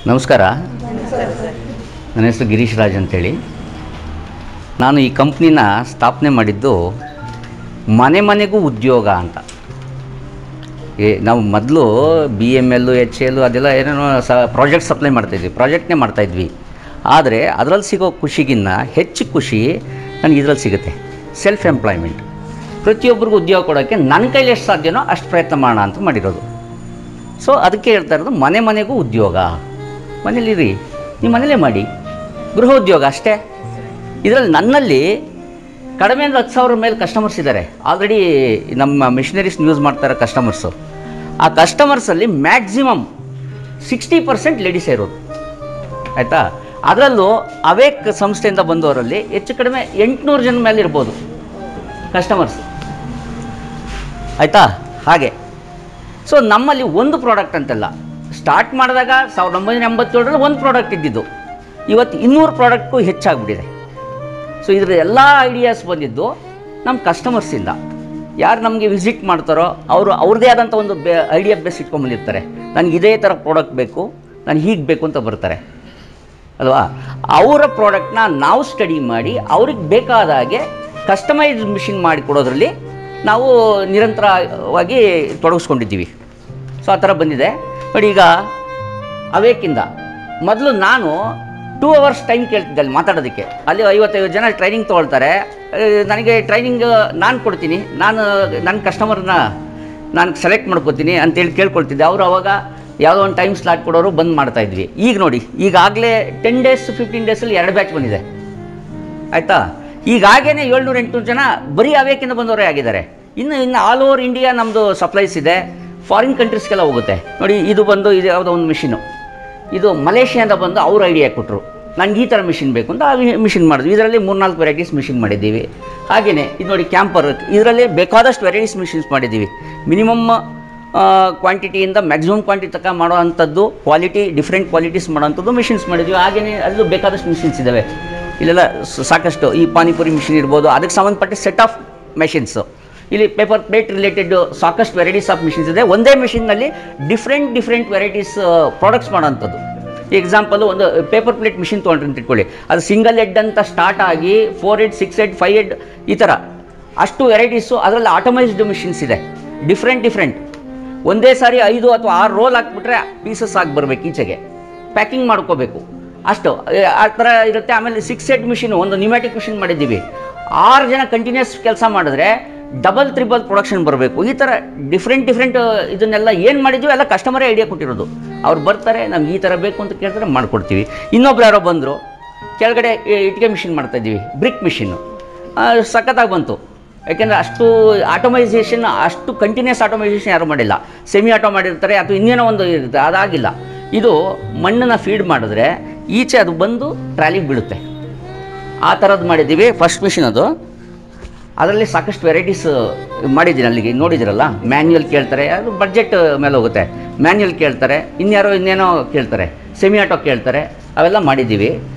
ನಮಸ್ಕಾರ. ನನ್ನ ಹೆಸರು ಗಿರೀಶ್ ರಾಜ್ ಅಂತೇಳಿ. ನಾನು ಈ ಕಂಪ್ನಿನ ಸ್ಥಾಪನೆ ಮಾಡಿದ್ದು ಮನೆ ಮನೆಗೂ ಉದ್ಯೋಗ ಅಂತ. ನಾವು ಮೊದಲು BML HL ಅದೆಲ್ಲ ಏನೇನೋ ಪ್ರಾಜೆಕ್ಟ್ ಸಪ್ಲೈ ಮಾಡ್ತಾಯಿದ್ವಿ, ಪ್ರಾಜೆಕ್ಟ್ನೇ ಮಾಡ್ತಾಯಿದ್ವಿ. ಆದರೆ ಅದರಲ್ಲಿ ಸಿಗೋ ಖುಷಿಗಿನ್ನ ಹೆಚ್ಚು ಖುಷಿ ನನಗೆ ಇದರಲ್ಲಿ ಸಿಗುತ್ತೆ. ಸೆಲ್ಫ್ ಎಂಪ್ಲಾಯ್ಮೆಂಟ್, ಪ್ರತಿಯೊಬ್ಬರಿಗೂ ಉದ್ಯೋಗ ಕೊಡೋಕ್ಕೆ ನನ್ನ ಕೈಲಿ ಎಷ್ಟು ಸಾಧ್ಯನೋ ಅಷ್ಟು ಪ್ರಯತ್ನ ಮಾಡೋಣ ಅಂತ ಮಾಡಿರೋದು. ಸೊ ಅದಕ್ಕೆ ಹೇಳ್ತಾ ಇರೋದು ಮನೆ ಮನೆಗೂ ಉದ್ಯೋಗ. ಮನೇಲಿರಿ, ನೀವು ಮನೇಲೇ ಮಾಡಿ, ಗೃಹ ಉದ್ಯೋಗ ಅಷ್ಟೇ. ಇದರಲ್ಲಿ ನನ್ನಲ್ಲಿ ಕಡಿಮೆ ಅಂದರೆ 10,000 ಮೇಲೆ ಕಸ್ಟಮರ್ಸ್ ಇದ್ದಾರೆ. ಆಲ್ರೆಡಿ ನಮ್ಮ ಮಿಷನರೀಸ್ ಯೂಸ್ ಮಾಡ್ತಾರೆ ಕಸ್ಟಮರ್ಸು. ಆ ಕಸ್ಟಮರ್ಸಲ್ಲಿ ಮ್ಯಾಕ್ಸಿಮಮ್ 60% ಲೇಡೀಸೇ ಇರೋದು, ಆಯಿತಾ. ಅದರಲ್ಲೂ ಅವೇಕ್ ಸಂಸ್ಥೆಯಿಂದ ಬಂದವರಲ್ಲಿ ಹೆಚ್ಚು ಕಡಿಮೆ 800 ಜನ ಮೇಲೆ ಇರ್ಬೋದು ಕಸ್ಟಮರ್ಸ್, ಆಯಿತಾ. ಹಾಗೆ ಸೊ ನಮ್ಮಲ್ಲಿ ಒಂದು ಪ್ರಾಡಕ್ಟ್ ಅಂತಲ್ಲ, ಸ್ಟಾರ್ಟ್ ಮಾಡಿದಾಗ 1987ರಲ್ಲಿ ಒಂದು ಪ್ರಾಡಕ್ಟ್ ಇದ್ದಿದ್ದು, ಇವತ್ತು 200 ಪ್ರಾಡಕ್ಟು ಹೆಚ್ಚಾಗಿಬಿಟ್ಟಿದೆ. ಸೊ ಇದರ ಎಲ್ಲ ಐಡಿಯಾಸ್ ಬಂದಿದ್ದು ನಮ್ಮ ಕಸ್ಟಮರ್ಸಿಂದ. ಯಾರು ನಮಗೆ ವಿಸಿಟ್ ಮಾಡ್ತಾರೋ ಅವರು ಅವ್ರದ್ದೇ ಆದಂಥ ಒಂದು ಐಡಿಯಾ ಬೇಸ್ ಇಟ್ಕೊಂಡ್ಬಂದಿರ್ತಾರೆ. ನನಗೆ ಇದೇ ಥರ ಪ್ರಾಡಕ್ಟ್ ಬೇಕು, ನಾನು ಹೀಗೆ ಬೇಕು ಅಂತ ಬರ್ತಾರೆ ಅಲ್ವಾ. ಅವರ ಪ್ರಾಡಕ್ಟ್ನ ನಾವು ಸ್ಟಡಿ ಮಾಡಿ ಅವ್ರಿಗೆ ಬೇಕಾದ ಹಾಗೆ ಕಸ್ಟಮೈಸ್ ಮಿಷಿನ್ ಮಾಡಿ ಕೊಡೋದ್ರಲ್ಲಿ ನಾವು ನಿರಂತರವಾಗಿ ತೊಡಗಿಸ್ಕೊಂಡಿದ್ದೀವಿ. ಸೊ ಆ ಥರ ಬಂದಿದೆ ನೋಡಿ. ಈಗ ಅವೇಕಿಂದ ಮೊದಲು ನಾನು 2 hours ಟೈಮ್ ಕೇಳ್ತಿದ್ದೆ ಅಲ್ಲಿ ಮಾತಾಡೋದಕ್ಕೆ. ಅಲ್ಲಿ 55 ಜನ ಟ್ರೈನಿಂಗ್ ತೊಗೊಳ್ತಾರೆ. ನನಗೆ ಟ್ರೈನಿಂಗ್ ನಾನು ಕೊಡ್ತೀನಿ, ನನ್ನ ಕಸ್ಟಮರ್ನ ನಾನು ಸೆಲೆಕ್ಟ್ ಮಾಡ್ಕೋತೀನಿ ಅಂತೇಳಿ ಕೇಳ್ಕೊಳ್ತಿದ್ದೆ. ಅವರು ಅವಾಗ ಯಾವುದೋ ಒಂದು ಟೈಮ್ ಸ್ಲಾಟ್ ಕೊಡೋರು ಬಂದ್ ಮಾಡ್ತಾಯಿದ್ವಿ. ಈಗ ನೋಡಿ, ಈಗಾಗಲೇ 10 days 15 ಡೇಸಲ್ಲಿ 2 ಬ್ಯಾಚ್ ಬಂದಿದೆ, ಆಯಿತಾ. ಈಗಾಗೇ 700-800 ಜನ ಬರೀ ಅವೇಕಿಂದ ಬಂದವರೇ ಆಗಿದ್ದಾರೆ. ಇನ್ನು ಆಲ್ ಓವರ್ ಇಂಡಿಯಾ ನಮ್ಮದು ಸಪ್ಲೈಸ್ ಇದೆ, ಫಾರಿನ್ ಕಂಟ್ರೀಸ್ಗೆಲ್ಲ ಹೋಗುತ್ತೆ. ನೋಡಿ, ಇದು ಯಾವುದೋ ಒಂದು ಮಿಷಿನು, ಇದು ಮಲೇಷಿಯಾದಿಂದ ಬಂದು ಅವ್ರ ಐಡಿಯಾ ಕೊಟ್ಟರು, ನನಗೆ ಈ ಥರ ಮಿಷಿನ್ ಬೇಕು ಅಂತ ಆ ಮಿಷಿನ್ ಮಾಡಿದ್ವಿ. ಇದರಲ್ಲಿ 3-4 ವೆರೈಟೀಸ್ ಮಿಷಿನ್ ಮಾಡಿದ್ದೀವಿ. ಹಾಗೆಯೇ ಇದು ನೋಡಿ ಕ್ಯಾಂಪರ್, ಇದರಲ್ಲಿ ಬೇಕಾದಷ್ಟು ವೆರೈಟೀಸ್ ಮಿಷಿನ್ಸ್ ಮಾಡಿದ್ದೀವಿ. ಮಿನಿಮಮ್ ಕ್ವಾಂಟಿಟಿಯಿಂದ ಮ್ಯಾಕ್ಸಿಮಮ್ ಕ್ವಾಂಟಿಟಿ ತನಕ ಮಾಡೋ ಅಂಥದ್ದು, ಡಿಫ್ರೆಂಟ್ ಕ್ವಾಲಿಟೀಸ್ ಮಾಡೋವಂಥದ್ದು ಮಿಷಿನ್ಸ್ ಮಾಡಿದ್ವಿ. ಹಾಗೆಯೇ ಅಲ್ಲೂ ಬೇಕಾದಷ್ಟು ಮಿಷಿನ್ಸ್ ಇದ್ದಾವೆ. ಇಲ್ಲೆಲ್ಲ ಸಾಕಷ್ಟು ಈ ಪಾನಿಪುರಿ ಮಿಷಿನ್ ಇರ್ಬೋದು, ಅದಕ್ಕೆ ಸಂಬಂಧಪಟ್ಟ ಸೆಟ್ ಆಫ್ ಮೆಷಿನ್ಸು. ಇಲ್ಲಿ ಪೇಪರ್ ಪ್ಲೇಟ್ ರಿಲೇಟೆಡ್ ಸಾಕಷ್ಟು ವೆರೈಟೀಸ್ ಆಫ್ ಮಿಷಿನ್ಸ್ ಇದೆ. ಒಂದೇ ಮಿಷಿನ್ನಲ್ಲಿ ಡಿಫ್ರೆಂಟ್ ವೆರೈಟೀಸ್ ಪ್ರಾಡಕ್ಟ್ಸ್ ಮಾಡೋಂಥದ್ದು. ಎಕ್ಸಾಂಪಲು ಒಂದು ಪೇಪರ್ ಪ್ಲೇಟ್ ಮಿಷಿನ್ ತೊಗೊಂಡ್ರಿ ಅಂತ ಇಟ್ಕೊಳ್ಳಿ, ಅದು ಸಿಂಗಲ್ ಹೆಡ್ ಅಂತ ಸ್ಟಾರ್ಟ್ ಆಗಿ 4 ಹೆಡ್ 6 ಹೆಡ್ 5 ಹೆಡ್ ಈ ಥರ ಅಷ್ಟು ವೆರೈಟೀಸು. ಅದರಲ್ಲಿ ಆಟೋಮೈಸ್ಡ್ ಮಿಷಿನ್ಸ್ ಇದೆ, ಡಿಫ್ರೆಂಟ್. ಒಂದೇ ಸಾರಿ 5 ಅಥವಾ 6 ರೋಲ್ ಹಾಕ್ಬಿಟ್ರೆ ಪೀಸಸ್ ಆಗಿ ಬರಬೇಕು, ಈಚೆಗೆ ಪ್ಯಾಕಿಂಗ್ ಮಾಡ್ಕೋಬೇಕು, ಅಷ್ಟು ಆ ಥರ ಇರುತ್ತೆ. ಆಮೇಲೆ 6 ಹೆಡ್ ಮಿಷಿನು, ಒಂದು ನ್ಯೂಮ್ಯಾಟಿಕ್ ಮಿಷಿನ್ ಮಾಡಿದ್ದೀವಿ. 6 ಜನ ಕಂಟಿನ್ಯೂಸ್ ಕೆಲಸ ಮಾಡಿದ್ರೆ ಡಬಲ್ ತ್ರಿಬಲ್ ಪ್ರೊಡಕ್ಷನ್ ಬರಬೇಕು. ಈ ಥರ ಡಿಫ್ರೆಂಟ್ ಇದನ್ನೆಲ್ಲ ಏನು ಮಾಡಿದ್ವಿ ಎಲ್ಲ ಕಸ್ಟಮರೇ ಐಡಿಯಾ ಕೊಟ್ಟಿರೋದು. ಅವ್ರು ಬರ್ತಾರೆ, ನಮ್ಗೆ ಈ ಥರ ಬೇಕು ಅಂತ ಕೇಳ್ತಾರೆ, ಮಾಡಿಕೊಡ್ತೀವಿ. ಇನ್ನೊಬ್ರು ಯಾರೋ ಬಂದರು, ಕೆಳಗಡೆ ಇಟ್ಟಿಗೆ ಮಿಷಿನ್ ಮಾಡ್ತಾಯಿದ್ದೀವಿ, ಬ್ರಿಕ್ ಮಿಷಿನ್ನು ಸಖತ್ತಾಗಿ ಬಂತು. ಯಾಕೆಂದರೆ ಅಷ್ಟು ಆಟೋಮೈಸೇಷನ್, ಅಷ್ಟು ಕಂಟಿನ್ಯೂಸ್ ಆಟೋಮೈಸೇಷನ್ ಯಾರೂ ಮಾಡಿಲ್ಲ. ಸೆಮಿ ಆಟೋ ಮಾಡಿರ್ತಾರೆ ಅಥವಾ ಇನ್ನೇನೋ ಒಂದು ಇರುತ್ತೆ, ಅದಾಗಿಲ್ಲ. ಇದು ಮಣ್ಣನ್ನು ಫೀಡ್ ಮಾಡಿದ್ರೆ ಈಚೆ ಅದು ಬಂದು ಟ್ರಾಲಿಗೆ ಬೀಳುತ್ತೆ, ಆ ಥರದ್ದು ಮಾಡಿದ್ದೀವಿ. ಫಸ್ಟ್ ಮಿಷಿನ್ ಅದು. ಅದರಲ್ಲಿ ಸಾಕಷ್ಟು ವೆರೈಟೀಸ್ ಮಾಡಿದ್ದೀನಿ. ಅಲ್ಲಿಗೆ ನೋಡಿದಿರಲ್ಲ, ಮ್ಯಾನ್ಯುಯಲ್ ಕೇಳ್ತಾರೆ, ಅದು ಬಡ್ಜೆಟ್ ಮೇಲೆ ಹೋಗುತ್ತೆ. ಮ್ಯಾನ್ಯುಯಲ್ ಕೇಳ್ತಾರೆ, ಇನ್ನೇನೋ ಕೇಳ್ತಾರೆ, ಸೆಮಿ ಆಟೋ ಕೇಳ್ತಾರೆ, ಅವೆಲ್ಲ ಮಾಡಿದ್ದೀವಿ.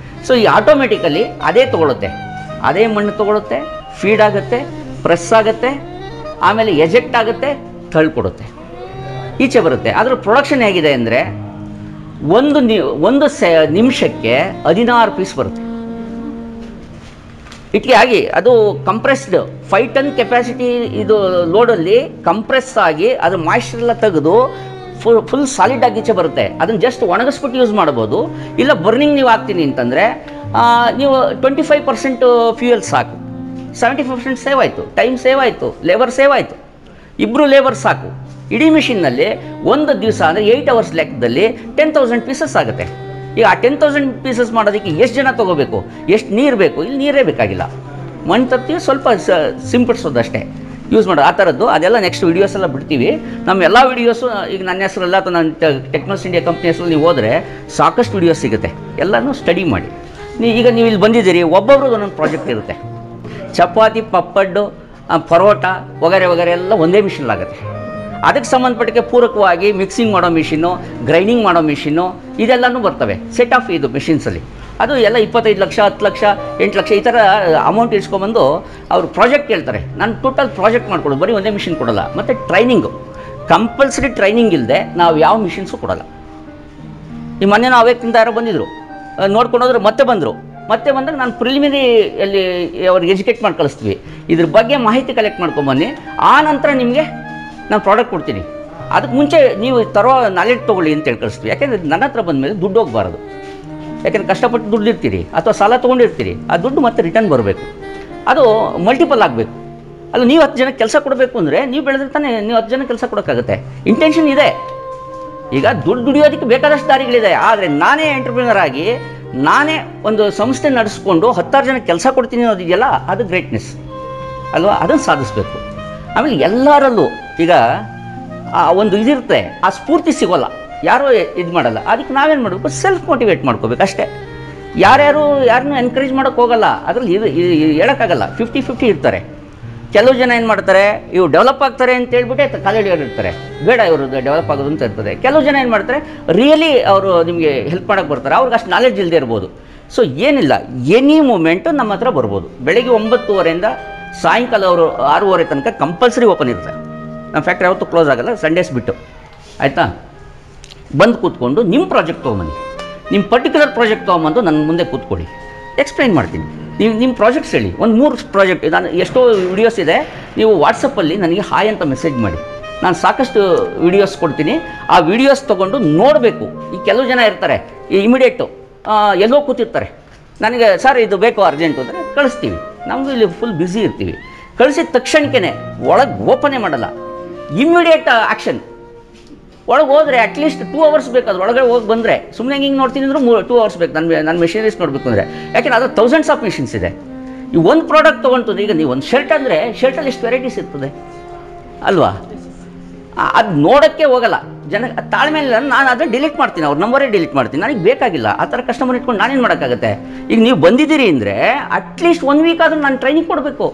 ಸೊ ಈ ಆಟೋಮೆಟಿಕಲಿ ಅದೇ ತೊಗೊಳುತ್ತೆ, ಅದೇ ಮಣ್ಣು ತೊಗೊಳುತ್ತೆ, ಫೀಡ್ ಆಗುತ್ತೆ, ಪ್ರೆಸ್ ಆಗುತ್ತೆ, ಆಮೇಲೆ ಎಜೆಕ್ಟ್ ಆಗುತ್ತೆ, ತಳ್ಕೊಡುತ್ತೆ, ಈಚೆ ಬರುತ್ತೆ. ಅದರ ಪ್ರೊಡಕ್ಷನ್ ಹೇಗಿದೆ ಅಂದರೆ ಒಂದು ನಿಮಿಷಕ್ಕೆ 16 ಪೀಸ್ ಬರುತ್ತೆ ಇಟ್ಟಿಗೆ ಆಗಿ. ಅದು ಕಂಪ್ರೆಸ್ಡ್ 5 ಟನ್ ಕೆಪಾಸಿಟಿ ಇದು ಲೋಡಲ್ಲಿ ಕಂಪ್ರೆಸ್ ಆಗಿ ಅದು ಮಾಯ್ಶ್ಚರ್ ಎಲ್ಲ ತೆಗೆದು ಫುಲ್ ಸಾಲಿಡ್ ಆಗಿ ಈಚೆ ಬರುತ್ತೆ. ಅದನ್ನು ಜಸ್ಟ್ ಒಣಗಿಸ್ಬಿಟ್ಟು ಯೂಸ್ ಮಾಡ್ಬೋದು. ಇಲ್ಲ ಬರ್ನಿಂಗ್ ನೀವು ಹಾಕ್ತೀನಿ ಅಂತಂದರೆ ನೀವು 25% ಫ್ಯೂಯಲ್ ಸಾಕು, 70% ಸೇವ್ ಆಯಿತು, ಟೈಮ್ ಸೇವ್ ಆಯಿತು, ಲೇಬರ್ ಸೇವ್ ಆಯಿತು. 2 ಲೇಬರ್ ಸಾಕು. ಇಡೀ ಮಿಷಿನ್ನಲ್ಲಿ ಒಂದು ದಿವಸ ಅಂದರೆ 8 hours ಲೆಕ್ಕದಲ್ಲಿ 10,000 ಪೀಸಸ್ ಆಗುತ್ತೆ. ಈಗ ಆ 10,000 ಪೀಸಸ್ ಮಾಡೋದಕ್ಕೆ ಎಷ್ಟು ಜನ ತೊಗೋಬೇಕು, ಎಷ್ಟು ನೀರು ಬೇಕು? ಇಲ್ಲಿ ನೀರೇ ಬೇಕಾಗಿಲ್ಲ, ಮಣ್ಣು ತರ್ತೀವಿ, ಸ್ವಲ್ಪ ಸಿಂಪಡಿಸೋದಷ್ಟೇ, ಯೂಸ್ ಮಾಡೋದು ಆ ಥರದ್ದು. ಅದೆಲ್ಲ ನೆಕ್ಸ್ಟ್ ವೀಡಿಯೋಸ್ ಎಲ್ಲ ಬಿಡ್ತೀವಿ. ನಮ್ಮ ಎಲ್ಲ ವೀಡಿಯೋಸು ಈಗ ನನ್ನ ಹೆಸರೆಲ್ಲ ಅಥವಾ ನನ್ನ ಟೆಕ್ನೋಸ್ ಇಂಡಿಯಾ ಕಂಪ್ನಿ ಹೆಸರು ನೀವು ಹೋದರೆ ಸಾಕಷ್ಟು ವೀಡಿಯೋಸ್ ಸಿಗುತ್ತೆ. ಎಲ್ಲನೂ ಸ್ಟಡಿ ಮಾಡಿ. ಈಗ ನೀವು ಇಲ್ಲಿ ಬಂದಿದ್ದೀರಿ, ಒಬ್ಬೊಬ್ರದ್ದು ಒಂದೊಂದು ಪ್ರಾಜೆಕ್ಟ್ ಇರುತ್ತೆ. ಚಪಾತಿ, ಪಪ್ಪಡ್ಡು, ಪರೋಟ ವಗರೆ ಎಲ್ಲ ಒಂದೇ ಮಿಷಿನ್ಲಾಗುತ್ತೆ. ಅದಕ್ಕೆ ಸಂಬಂಧಪಟ್ಟಕ್ಕೆ ಪೂರಕವಾಗಿ ಮಿಕ್ಸಿಂಗ್ ಮಾಡೋ ಮಿಷಿನ್ನು, ಗ್ರೈಂಡಿಂಗ್ ಮಾಡೋ ಮಿಷಿನ್ನು ಇದೆಲ್ಲನೂ ಬರ್ತವೆ ಸೆಟ್ ಆಫ್ ಇದು ಮಿಷಿನ್ಸಲ್ಲಿ. ಅದು ಎಲ್ಲ 25 ಲಕ್ಷ 10 ಲಕ್ಷ 8 ಲಕ್ಷ ಈ ಥರ ಅಮೌಂಟ್ ಇಸ್ಕೊಂಬಂದು ಅವರು ಪ್ರಾಜೆಕ್ಟ್ ಹೇಳ್ತಾರೆ. ನಾನು ಟೋಟಲ್ ಪ್ರಾಜೆಕ್ಟ್ ಮಾಡಿಕೊಡೋದು, ಬರೀ ಒಂದೇ ಮಿಷಿನ್ ಕೊಡೋಲ್ಲ. ಮತ್ತು ಟ್ರೈನಿಂಗು ಕಂಪಲ್ಸರಿ ಟ್ರೈನಿಂಗ್ ಇಲ್ಲದೆ ನಾವು ಯಾವ ಮಿಷಿನ್ಸು ಕೊಡೋಲ್ಲ. ಈ ಮೊನ್ನೆ ನಾವು ಅವ್ಯಕ್ತಿಂದ ಯಾರೋ ಬಂದಿದ್ದರು, ನೋಡ್ಕೊಂಡು ಹೋದ್ರೆ ಮತ್ತೆ ಬಂದಾಗ ನಾನು ಪ್ರಿಲಿಮಿನರಿ ಅಲ್ಲಿ ಅವ್ರಿಗೆ ಎಜುಕೇಟ್ ಮಾಡಿ ಕಳಿಸ್ತೀವಿ, ಇದ್ರ ಬಗ್ಗೆ ಮಾಹಿತಿ ಕಲೆಕ್ಟ್ ಮಾಡ್ಕೊಂಬನ್ನಿ, ಆ ನಂತರ ನಿಮಗೆ ನಾನು ಪ್ರಾಡಕ್ಟ್ ಕೊಡ್ತೀನಿ, ಅದಕ್ಕೆ ಮುಂಚೆ ನೀವು ತರೋ ನಾಲೆಡ್ಜ್ ತೊಗೊಳ್ಳಿ ಅಂತೇಳಿ ಕಳಿಸ್ತೀವಿ. ಯಾಕೆಂದರೆ ನನ್ನ ಹತ್ರ ಬಂದಮೇಲೆ ದುಡ್ಡು ಹೋಗಬಾರ್ದು. ಯಾಕೆಂದರೆ ಕಷ್ಟಪಟ್ಟು ದುಡ್ಡು ಇರ್ತೀರಿ ಅಥವಾ ಸಾಲ ತೊಗೊಂಡಿರ್ತೀರಿ, ಆ ದುಡ್ಡು ಮತ್ತೆ ರಿಟರ್ನ್ ಬರಬೇಕು, ಅದು ಮಲ್ಟಿಪಲ್ ಆಗಬೇಕು. ಅಲ್ಲ, ನೀವು 10 ಜನಕ್ಕೆ ಕೆಲಸ ಕೊಡಬೇಕು ಅಂದರೆ ನೀವು ಬೆಳೆದ್ರೆ ತಾನೇ ನೀವು 10 ಜನಕ್ಕೆ ಕೆಲಸ ಕೊಡೋಕ್ಕಾಗುತ್ತೆ. ಇಂಟೆನ್ಷನ್ ಇದೆ. ಈಗ ದುಡ್ಡು ದುಡಿಯೋದಕ್ಕೆ ಬೇಕಾದಷ್ಟು ದಾರಿಗಳಿದೆ, ಆದರೆ ನಾನೇ ಎಂಟರ್ಪ್ರಿನರ್ ಆಗಿ ನಾನೇ ಒಂದು ಸಂಸ್ಥೆ ನಡೆಸ್ಕೊಂಡು 10 ಜನಕ್ಕೆ ಕೆಲಸ ಕೊಡ್ತೀನಿ ಅನ್ನೋದಿದೆಯಲ್ಲ, ಅದು ಗ್ರೇಟ್ನೆಸ್ ಅಲ್ವಾ, ಅದನ್ನು ಸಾಧಿಸಬೇಕು. ಆಮೇಲೆ ಎಲ್ಲರಲ್ಲೂ ಈಗ ಒಂದು ಇದಿರುತ್ತೆ, ಆ ಸ್ಫೂರ್ತಿ ಸಿಗೋಲ್ಲ, ಯಾರೂ ಇದು ಮಾಡಲ್ಲ. ಅದಕ್ಕೆ ನಾವೇನು ಮಾಡಬೇಕು, ಸೆಲ್ಫ್ ಮೋಟಿವೇಟ್ ಮಾಡ್ಕೋಬೇಕು ಅಷ್ಟೇ. ಯಾರನ್ನೂ ಎನ್ಕರೇಜ್ ಮಾಡೋಕ್ಕೆ ಹೋಗಲ್ಲ, ಅದರಲ್ಲಿ ಹೇಳೋಕ್ಕಾಗಲ್ಲ. 50-50 ಇರ್ತಾರೆ. ಕೆಲವು ಜನ ಏನು ಮಾಡ್ತಾರೆ, ಇವು ಡೆವಲಪ್ ಆಗ್ತಾರೆ ಅಂತ ಹೇಳ್ಬಿಟ್ಟೆ ಕಾಲಿಡಿಯೋರಿರ್ತಾರೆ, ಬೇಡ ಇವರು ಡೆವಲಪ್ ಆಗೋದು ಅಂತ ಇರ್ತದೆ. ಕೆಲವು ಜನ ಏನು ಮಾಡ್ತಾರೆ, ರಿಯಲಿ ಅವರು ನಿಮಗೆ ಹೆಲ್ಪ್ ಮಾಡೋಕ್ಕೆ ಬರ್ತಾರೆ, ಅವ್ರಿಗೆ ಅಷ್ಟು ನಾಲೆಡ್ಜ್ ಇಲ್ಲದೆ ಇರ್ಬೋದು. ಸೊ ಏನಿಲ್ಲ, ಎನಿ ಮೂಮೆಂಟು ನಮ್ಮ ಹತ್ರ ಬರ್ಬೋದು. ಬೆಳಗ್ಗೆ 9:30 ಸಾಯಂಕಾಲ ಅವರು 6:30 ತನಕ ಕಂಪಲ್ಸರಿ ಓಪನ್ ಇರುತ್ತೆ. ನಮ್ಮ ಫ್ಯಾಕ್ಟ್ರಿ ಯಾವತ್ತೂ ಕ್ಲೋಸ್ ಆಗಲ್ಲ, ಸಂಡೇಸ್ ಬಿಟ್ಟು. ಆಯಿತಾ? ಬಂದು ಕೂತ್ಕೊಂಡು ನಿಮ್ಮ ಪ್ರಾಜೆಕ್ಟ್ ತೊಗೊಂಬನ್ನಿ, ನಿಮ್ಮ ಪರ್ಟಿಕ್ಯುಲರ್ ಪ್ರಾಜೆಕ್ಟ್ ತೊಗೊಂಬಂದು ನನ್ನ ಮುಂದೆ ಕೂತ್ಕೊಳ್ಳಿ, ಎಕ್ಸ್ಪ್ಲೈನ್ ಮಾಡ್ತೀನಿ. ನಿಮ್ಮ ಪ್ರಾಜೆಕ್ಟ್ಸ್ ಹೇಳಿ, ಒಂದು 3 ಪ್ರಾಜೆಕ್ಟ್, ನಾನು ಎಷ್ಟೋ ವಿಡಿಯೋಸ್ ಇದೆ, ನೀವು ವಾಟ್ಸಪ್ಪಲ್ಲಿ ನನಗೆ ಹಾಯ್ ಅಂತ ಮೆಸೇಜ್ ಮಾಡಿ, ನಾನು ಸಾಕಷ್ಟು ವಿಡಿಯೋಸ್ ಕೊಡ್ತೀನಿ. ಆ ವಿಡಿಯೋಸ್ ತೊಗೊಂಡು ನೋಡಬೇಕು. ಈ ಕೆಲವು ಜನ ಇರ್ತಾರೆ, ಇಮಿಡಿಯೇಟು ಎಲ್ಲೋ ಕೂತಿರ್ತಾರೆ, ನನಗೆ ಸರ್ ಇದು ಬೇಕು ಅರ್ಜೆಂಟು ಅಂದರೆ ಕಳಿಸ್ತೀವಿ. ನಮಗೂ ಇಲ್ಲಿ ಫುಲ್ ಬ್ಯುಸಿ ಇರ್ತೀವಿ. ಕಳಿಸಿದ ತಕ್ಷಣಕ್ಕೇ ಒಳಗೆ ಓಪನೇ ಮಾಡಲ್ಲ, ಇಮ್ಮಿಡಿಯೇಟ್ ಆ್ಯಕ್ಷನ್. ಒಳಗೆ ಹೋದರೆ ಅಟ್ಲೀಸ್ಟ್ 2 ಅವರ್ಸ್ ಬೇಕು. ಅದ್ರ ಒಳಗಡೆ ಹೋಗಿ ಬಂದರೆ ಸುಮ್ಮನೆ ಹಿಂಗೆ ನೋಡ್ತೀನಿ ಅಂದರೂ 2 ಅವರ್ಸ್ ಬೇಕು ನನ್ನ ಮೆಷಿನರೀಸ್ ನೋಡಬೇಕು ಅಂದರೆ. ಯಾಕೆಂದರೆ ಅದು ಥೌಸಂಡ್ಸ್ ಆಫ್ ಮಿಷಿನ್ಸ್ ಇದೆ. ಈ ಒಂದು ಪ್ರಾಡಕ್ಟ್ ತೊಗೊಳ್ತದೆ. ಈಗ ನೀವು ಒಂದು ಶರ್ಟ್ ಅಂದರೆ ಶರ್ಟಲ್ಲಿ ಎಷ್ಟು ವೆರೈಟೀಸ್ ಇರ್ತದೆ ಅಲ್ವಾ? ಅದು ನೋಡೋಕ್ಕೆ ಹೋಗಲ್ಲ ಜನ. ತಾಳ್ಮೇಲೆ ನಾನು ಅದನ್ನು ಡಿಲೀಟ್ ಮಾಡ್ತೀನಿ, ಅವ್ರ ನಂಬರೇ ಡಿಲೀಟ್ ಮಾಡ್ತೀನಿ, ನನಗೆ ಬೇಕಾಗಿಲ್ಲ. ಆ ಥರ ಕಸ್ಟಮರ್ ಇಟ್ಕೊಂಡು ನಾನೇನು ಮಾಡೋಕ್ಕಾಗುತ್ತೆ? ಈಗ ನೀವು ಬಂದಿದ್ದೀರಿ ಅಂದರೆ ಅಟ್ಲೀಸ್ಟ್ 1 ವೀಕ್ ಆದರೂ ನಾನು ಟ್ರೈನಿಂಗ್ ಕೊಡಬೇಕು.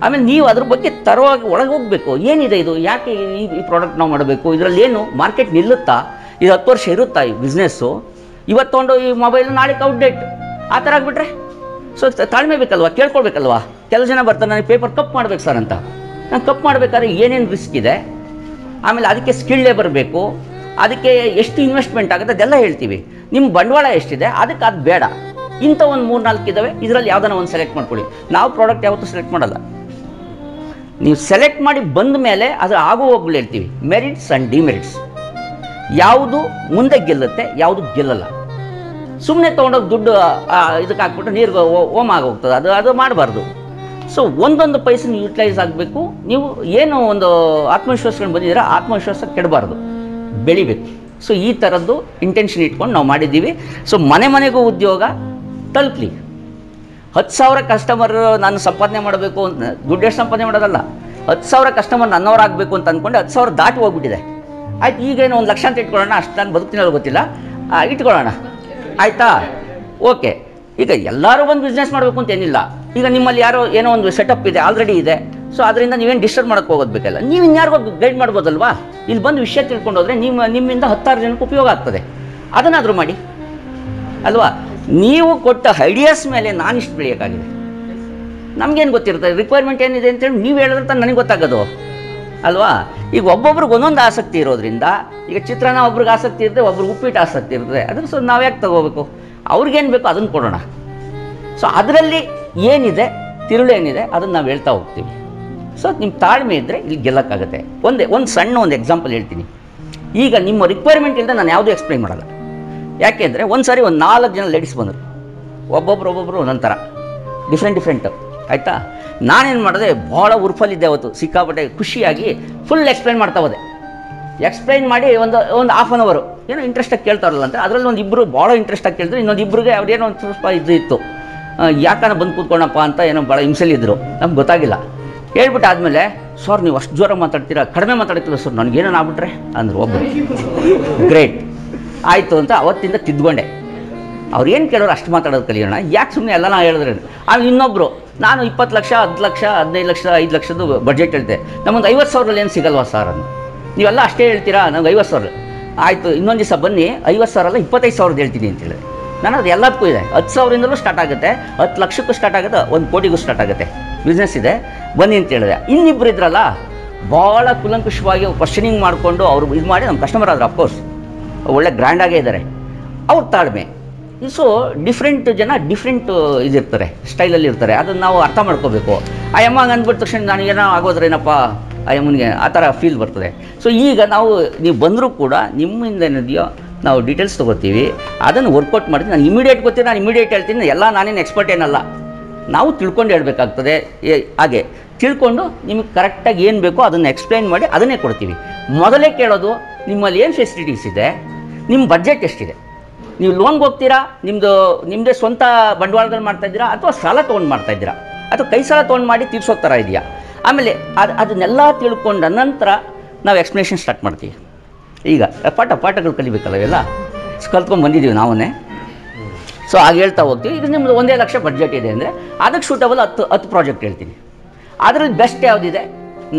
ಆಮೇಲೆ ನೀವು ಅದ್ರ ಬಗ್ಗೆ ತರವಾಗಿ ಒಳಗೆ ಹೋಗಬೇಕು. ಏನಿದೆ ಇದು, ಯಾಕೆ ಈ ಪ್ರಾಡಕ್ಟ್ ನಾವು ಮಾಡಬೇಕು, ಇದರಲ್ಲಿ ಏನು ಮಾರ್ಕೆಟ್ ನಿಲ್ಲುತ್ತಾ, ಇದು 10 ವರ್ಷ ಇರುತ್ತಾ ಈ ಬಿಸ್ನೆಸ್ಸು? ಇವತ್ತು ತೊಗೊಂಡು ಈ ಮೊಬೈಲ್ ನಾಳೆಗೆ ಔಟ್ಡೇಟ್ ಆ ಥರ ಆಗಿಬಿಟ್ರೆ ಸೊ ತಾಳ್ಮೆ ಬೇಕಲ್ವಾ, ಕೇಳ್ಕೊಳ್ಬೇಕಲ್ವಾ. ಕೆಲವು ಜನ ಬರ್ತಾರೆ, ನನಗೆ ಪೇಪರ್ ಕಪ್ ಮಾಡ್ಬೇಕು ಸರ್ ಅಂತ. ನಾನು ಕಪ್ ಮಾಡಬೇಕಾದ್ರೆ ಏನೇನು ರಿಸ್ಕ್ ಇದೆ, ಆಮೇಲೆ ಅದಕ್ಕೆ ಸ್ಕಿಲ್ ಲೇಬರ್ ಬೇಕು, ಅದಕ್ಕೆ ಎಷ್ಟು ಇನ್ವೆಸ್ಟ್ಮೆಂಟ್ ಆಗುತ್ತೆ ಅದೆಲ್ಲ ಹೇಳ್ತೀವಿ. ನಿಮ್ಮ ಬಂಡವಾಳ ಎಷ್ಟಿದೆ, ಅದಕ್ಕೆ ಅದು ಬೇಡ. ಇಂಥ ಒಂದು 3-4 ಇದ್ದಾವೆ, ಇದರಲ್ಲಿ ಯಾವುದನ್ನ ಒಂದು ಸೆಲೆಕ್ಟ್ ಮಾಡ್ಕೊಳ್ಳಿ. ನಾವು ಪ್ರಾಡಕ್ಟ್ ಯಾವತ್ತೂ ಸೆಲೆಕ್ಟ್ ಮಾಡಲ್ಲ. ನೀವು ಸೆಲೆಕ್ಟ್ ಮಾಡಿ ಬಂದ ಮೇಲೆ ಅದರ ಆಗುವೋಗ್ಗಳು ಹೇಳ್ತೀವಿ, ಮೆರಿಟ್ಸ್ ಆ್ಯಂಡ್ ಡಿಮೆರಿಟ್ಸ್. ಯಾವುದು ಮುಂದೆ ಗೆಲ್ಲುತ್ತೆ, ಯಾವುದು ಗೆಲ್ಲಲ್ಲ. ಸುಮ್ಮನೆ ತೊಗೊಂಡೋಗಿ ದುಡ್ಡು ಇದಕ್ಕೆ ಹಾಕ್ಬಿಟ್ಟು ನೀರಿಗೆ ಓಮ್ ಆಗೋಗ್ತದೆ, ಅದು ಮಾಡಬಾರ್ದು. ಸೊ ಒಂದೊಂದು ಪೈಸೆ ಯೂಟಿಲೈಸ್ ಆಗಬೇಕು. ನೀವು ಏನು ಒಂದು ಆತ್ಮವಿಶ್ವಾಸಗಳು ಬಂದಿದ್ದೀರಾ, ಆತ್ಮವಿಶ್ವಾಸ ಕೆಡಬಾರ್ದು, ಬೆಳಿಬೇಕು. ಸೊ ಈ ಥರದ್ದು ಇಂಟೆನ್ಷನ್ ಇಟ್ಕೊಂಡು ನಾವು ಮಾಡಿದ್ದೀವಿ. ಸೊ ಮನೆಗೂ ಉದ್ಯೋಗ ತಲುಪಲಿ. 10,000 ಕಸ್ಟಮರ್ ನಾನು ಸಂಪಾದನೆ ಮಾಡಬೇಕು ಅಂತ, ದುಡ್ಡು ಎಷ್ಟು ಸಂಪಾದನೆ ಮಾಡೋದಲ್ಲ, 10,000 ಕಸ್ಟಮರ್ ನನ್ನವರಾಗಬೇಕು ಅಂತ ಅಂದ್ಕೊಂಡು 10,000 ದಾಟಿ ಹೋಗ್ಬಿಟ್ಟಿದೆ. ಆಯ್ತು, ಈಗೇನು 1 ಲಕ್ಷ ಅಂತ ಇಟ್ಕೊಳ್ಳೋಣ, ಅಷ್ಟು ನಾನು ಬದುಕ್ತೀನೋ ಗೊತ್ತಿಲ್ಲ, ಇಟ್ಕೊಳ್ಳೋಣ ಆಯಿತಾ? ಓಕೆ. ಈಗ ಎಲ್ಲರೂ ಒಂದು ಬಿಸ್ನೆಸ್ ಮಾಡಬೇಕು ಅಂತ ಏನಿಲ್ಲ. ಈಗ ನಿಮ್ಮಲ್ಲಿ ಯಾರೋ ಏನೋ ಒಂದು ಸೆಟಪ್ ಇದೆ, ಆಲ್ರೆಡಿ ಇದೆ. ಸೊ ಅದರಿಂದ ನೀವೇನು ಡಿಸ್ಟರ್ಬ್ ಮಾಡೋಕ್ಕೆ ಹೋಗೋದು ಬೇಕಲ್ಲ. ನೀವು ಇನ್ಯಾರಿಗೋ ಗೈಡ್ ಮಾಡ್ಬೋದಲ್ವಾ? ಇಲ್ಲಿ ಬಂದು ವಿಷಯ ತಿಳ್ಕೊಂಡು ಹೋದರೆ ನಿಮ್ಮಿಂದ 10,000 ಜನಕ್ಕೆ ಉಪಯೋಗ ಆಗ್ತದೆ. ಅದನ್ನಾದರೂ ಮಾಡಿ ಅಲ್ವಾ? ನೀವು ಕೊಟ್ಟ ಐಡಿಯಾಸ್ ಮೇಲೆ ನಾನಿಷ್ಟು ಬೆಳೆಯೋಕ್ಕಾಗಿದೆ. ನಮಗೇನು ಗೊತ್ತಿರುತ್ತೆ ರಿಕ್ವೈರ್ಮೆಂಟ್ ಏನಿದೆ ಅಂತೇಳಿ ನೀವು ಹೇಳಿದ್ರೆ ತಾನು ನನಗೆ ಗೊತ್ತಾಗೋದು ಅಲ್ವಾ? ಈಗ ಒಬ್ಬೊಬ್ರಿಗೆ ಒಂದೊಂದು ಆಸಕ್ತಿ ಇರೋದ್ರಿಂದ, ಈಗ ಚಿತ್ರಾನ್ನ ಒಬ್ರಿಗೆ ಆಸಕ್ತಿ ಇರ್ತದೆ, ಒಬ್ರಿಗೆ ಉಪ್ಪಿಟ್ಟು ಆಸಕ್ತಿ ಇರ್ತದೆ. ಅದನ್ನು ಸೊ ನಾವು ಯಾಕೆ ತೊಗೋಬೇಕು? ಅವ್ರಿಗೇನು ಬೇಕೋ ಅದನ್ನು ಕೊಡೋಣ. ಸೊ ಅದರಲ್ಲಿ ಏನಿದೆ, ತಿರುಳು ಏನಿದೆ, ಅದನ್ನು ನಾವು ಹೇಳ್ತಾ ಹೋಗ್ತೀವಿ. ಸೊ ನಿಮ್ಮ ತಾಳ್ಮೆ ಇದ್ದರೆ ಇಲ್ಲಿ ಗೆಲ್ಲಕ್ಕಾಗುತ್ತೆ. ಒಂದು ಸಣ್ಣ ಎಕ್ಸಾಂಪಲ್ ಹೇಳ್ತೀನಿ. ಈಗ ನಿಮ್ಮ ರಿಕ್ವೈರ್ಮೆಂಟ್ ಇಲ್ಲದೆ ನಾನು ಯಾವುದೂ ಎಕ್ಸ್ಪ್ಲೈನ್ ಮಾಡಲ್ಲ. ಯಾಕೆಂದರೆ ಒಂದು ಸಾರಿ 4 ಜನ ಲೇಡೀಸ್ ಬಂದರು, ಒಬ್ಬೊಬ್ಬರು ಒಂದೊಂದು ಥರ ಡಿಫ್ರೆಂಟು. ಆಯಿತಾ? ನಾನೇನು ಮಾಡಿದೆ, ಭಾಳ ಉರ್ಫಲ್ಲಿದ್ದೆ ಅವತ್ತು, ಸಿಕ್ಕಾಪಟ್ಟೆ ಖುಷಿಯಾಗಿ ಫುಲ್ ಎಕ್ಸ್ಪ್ಲೈನ್ ಮಾಡ್ತಾ ಹೋದೆ. ಎಕ್ಸ್ಪ್ಲೈನ್ ಮಾಡಿ ಒಂದು ಹಾಫ್ ಆನ್ ಅವರು ಏನೋ ಇಂಟ್ರೆಸ್ಟಾಗಿ ಕೇಳ್ತಾರಲ್ಲ ಅಂತ. ಅದರಲ್ಲಿ ಒಂದು ಇಬ್ಬರು ಭಾಳ ಇಂಟ್ರೆಸ್ಟಾಗಿ ಕೇಳಿದ್ರು, ಇನ್ನೊಂದು ಇಬ್ಬರಿಗೆ ಅವ್ರೇನೋ ಒಂದು ಸ್ವಲ್ಪ ಇದು ಇತ್ತು, ಯಾಕನ ಬಂದು ಕೂತ್ಕೊಳ್ಳೋಣಪ್ಪ ಅಂತ ಏನೋ ಭಾಳ ಹಿಂಸೆಲಿದ್ದರು. ನಮ್ಗೆ ಗೊತ್ತಾಗಿಲ್ಲ. ಹೇಳ್ಬಿಟ್ಟು ಆದಮೇಲೆ, ಸರ್ ನೀವು ಅಷ್ಟು ಜೋರಾಗಿ ಮಾತಾಡ್ತೀರಾ, ಕಡಿಮೆ ಮಾತಾಡ್ತೀರ ಸರ್, ನನಗೇನೋ ಆಗ್ಬಿಟ್ರೆ ಅಂದರು ಒಬ್ಬರು. ಗ್ರೇಟ್ ಆಯಿತು ಅಂತ ಅವತ್ತಿಂದ ತಿದ್ದುಕೊಂಡೆ. ಅವ್ರು ಏನು ಕೇಳೋರು ಅಷ್ಟು ಮಾತಾಡೋದು ಕಲಿಯೋಣ, ಯಾಕೆ ಸುಮ್ಮನೆ ಎಲ್ಲ ನಾವು ಹೇಳಿದ್ರೆ. ಆಮೇಲೆ ಇನ್ನೊಬ್ಬರು, ನಾನು 20 ಲಕ್ಷ, 10 ಲಕ್ಷ, 15 ಲಕ್ಷ, 5 ಲಕ್ಷದ್ದು ಬಡ್ಜೆಟ್ ಹೇಳ್ತೆ, ನಮ್ಮೊಂದು 50,000 ಏನು ಸಿಗಲ್ವಾ ಸರ್ ಅಂದು. ನೀವೆಲ್ಲ ಅಷ್ಟೇ ಹೇಳ್ತೀರಾ, ನಂಗೆ 50,000 ಆಯಿತು, ಇನ್ನೊಂದು ದಿವಸ ಬನ್ನಿ, 50,000 ಅಲ್ಲ 25,000 ಹೇಳ್ತೀನಿ ಅಂತ ಹೇಳಿದೆ. ನಾನು ಅದು ಎಲ್ಲದಕ್ಕೂ ಇದೆ, 10,000ರಿಂದಲೂ ಸ್ಟಾರ್ಟ್ ಆಗುತ್ತೆ, 10 ಲಕ್ಷಕ್ಕೂ ಸ್ಟಾರ್ಟ್ ಆಗುತ್ತೆ, 1 ಕೋಟಿಗೂ ಸ್ಟಾರ್ಟ್ ಆಗುತ್ತೆ, ಬಿಸ್ನೆಸ್ ಇದೆ, ಬನ್ನಿ ಅಂತ ಹೇಳಿದೆ. ಇನ್ನಿಬ್ಬರು ಇದ್ರಲ್ಲ, ಭಾಳ ಕುಲಂಕುಷವಾಗಿ ಕ್ವಶನಿಂಗ್ ಮಾಡಿಕೊಂಡು ಅವರು ಇದು ಮಾಡಿ ನಮ್ಮ ಕಸ್ಟಮರ್ ಆದರು. ಅಫ್ಕೋರ್ಸ್ ಒಳ್ಳೆ ಗ್ರ್ಯಾಂಡಾಗೇ ಇದ್ದಾರೆ. ಅವ್ರ ತಾಳ್ಮೆ. ಸೊ ಡಿಫ್ರೆಂಟ್ ಜನ ಡಿಫ್ರೆಂಟ್ ಇದಿರ್ತಾರೆ, ಸ್ಟೈಲಲ್ಲಿ ಇರ್ತಾರೆ. ಅದನ್ನು ನಾವು ಅರ್ಥ ಮಾಡ್ಕೋಬೇಕು. ಆ ಯಮ್ಮ ಅಂದ್ಬಿಟ್ಟ ತಕ್ಷಣ ನನಗೇನೋ ಆಗೋದ್ರೇನಪ್ಪ ಆ ಯಮ್ಮನಿಗೆ ಆ ಥರ ಫೀಲ್ ಬರ್ತದೆ. ಸೊ ಈಗ ನೀವು ಬಂದರೂ ಕೂಡ ನಿಮ್ಮಿಂದ ಏನಿದೆಯೋ ನಾವು ಡೀಟೇಲ್ಸ್ ತೊಗೋತೀವಿ, ಅದನ್ನು ವರ್ಕೌಟ್ ಮಾಡ್ತೀನಿ. ನಾನು ಇಮಿಡಿಯೇಟ್ ಗೊತ್ತಿಲ್ಲ, ನಾನು ಇಮಿಡಿಯೇಟ್ ಹೇಳ್ತೀನಿ. ಎಲ್ಲ ನಾನೇನು ಎಕ್ಸ್ಪರ್ಟ್ ಏನಲ್ಲ, ನಾವು ತಿಳ್ಕೊಂಡು ಹೇಳಬೇಕಾಗ್ತದೆ. ಹಾಗೆ ತಿಳ್ಕೊಂಡು ನಿಮಗೆ ಕರೆಕ್ಟಾಗಿ ಏನು ಬೇಕೋ ಅದನ್ನು ಎಕ್ಸ್ಪ್ಲೈನ್ ಮಾಡಿ ಅದನ್ನೇ ಕೊಡ್ತೀವಿ. ಮೊದಲೇ ಕೇಳೋದು ನಿಮ್ಮಲ್ಲಿ ಏನು ಫೆಸಿಲಿಟೀಸ್ ಇದೆ, ನಿಮ್ಮ ಬಡ್ಜೆಟ್ ಎಷ್ಟಿದೆ, ನೀವು ಲೋನ್ಗೆ ಹೋಗ್ತೀರಾ, ನಿಮ್ಮದೇ ಸ್ವಂತ ಬಂಡವಾಳದಲ್ಲಿ ಮಾಡ್ತಾಯಿದ್ದೀರಾ, ಅಥವಾ ಸಾಲ ತೊಗೊಂಡು ಮಾಡ್ತಾಯಿದ್ದೀರಾ, ಅಥವಾ ಕೈ ಸಾಲ ತೊಗೊಂಡು ಮಾಡಿ ತೀರ್ಸೋ ಥರ ಇದೆಯಾ. ಆಮೇಲೆ ಅದನ್ನೆಲ್ಲ ತಿಳ್ಕೊಂಡ ನಂತರ ನಾವು ಎಕ್ಸ್ಪ್ಲನೇಷನ್ ಸ್ಟಾರ್ಟ್ ಮಾಡ್ತೀವಿ. ಈಗ ಪಾಠಗಳು ಕಲಿಬೇಕಲ್ಲ, ಇವೆಲ್ಲ ಕಲ್ತ್ಕೊಂಡು ಬಂದಿದ್ದೀವಿ ನಾವೇ. ಸೊ ಹಾಗೆ ಹೇಳ್ತಾ ಹೋಗ್ತೀವಿ. ಇದು ನಿಮ್ಮದು 1 ಲಕ್ಷ ಬಡ್ಜೆಟ್ ಇದೆ ಅಂದರೆ ಅದಕ್ಕೆ ಸೂಟಬಲ್ 10 ಪ್ರಾಜೆಕ್ಟ್ ಹೇಳ್ತೀನಿ. ಅದರಲ್ಲಿ ಬೆಸ್ಟ್ ಯಾವುದಿದೆ,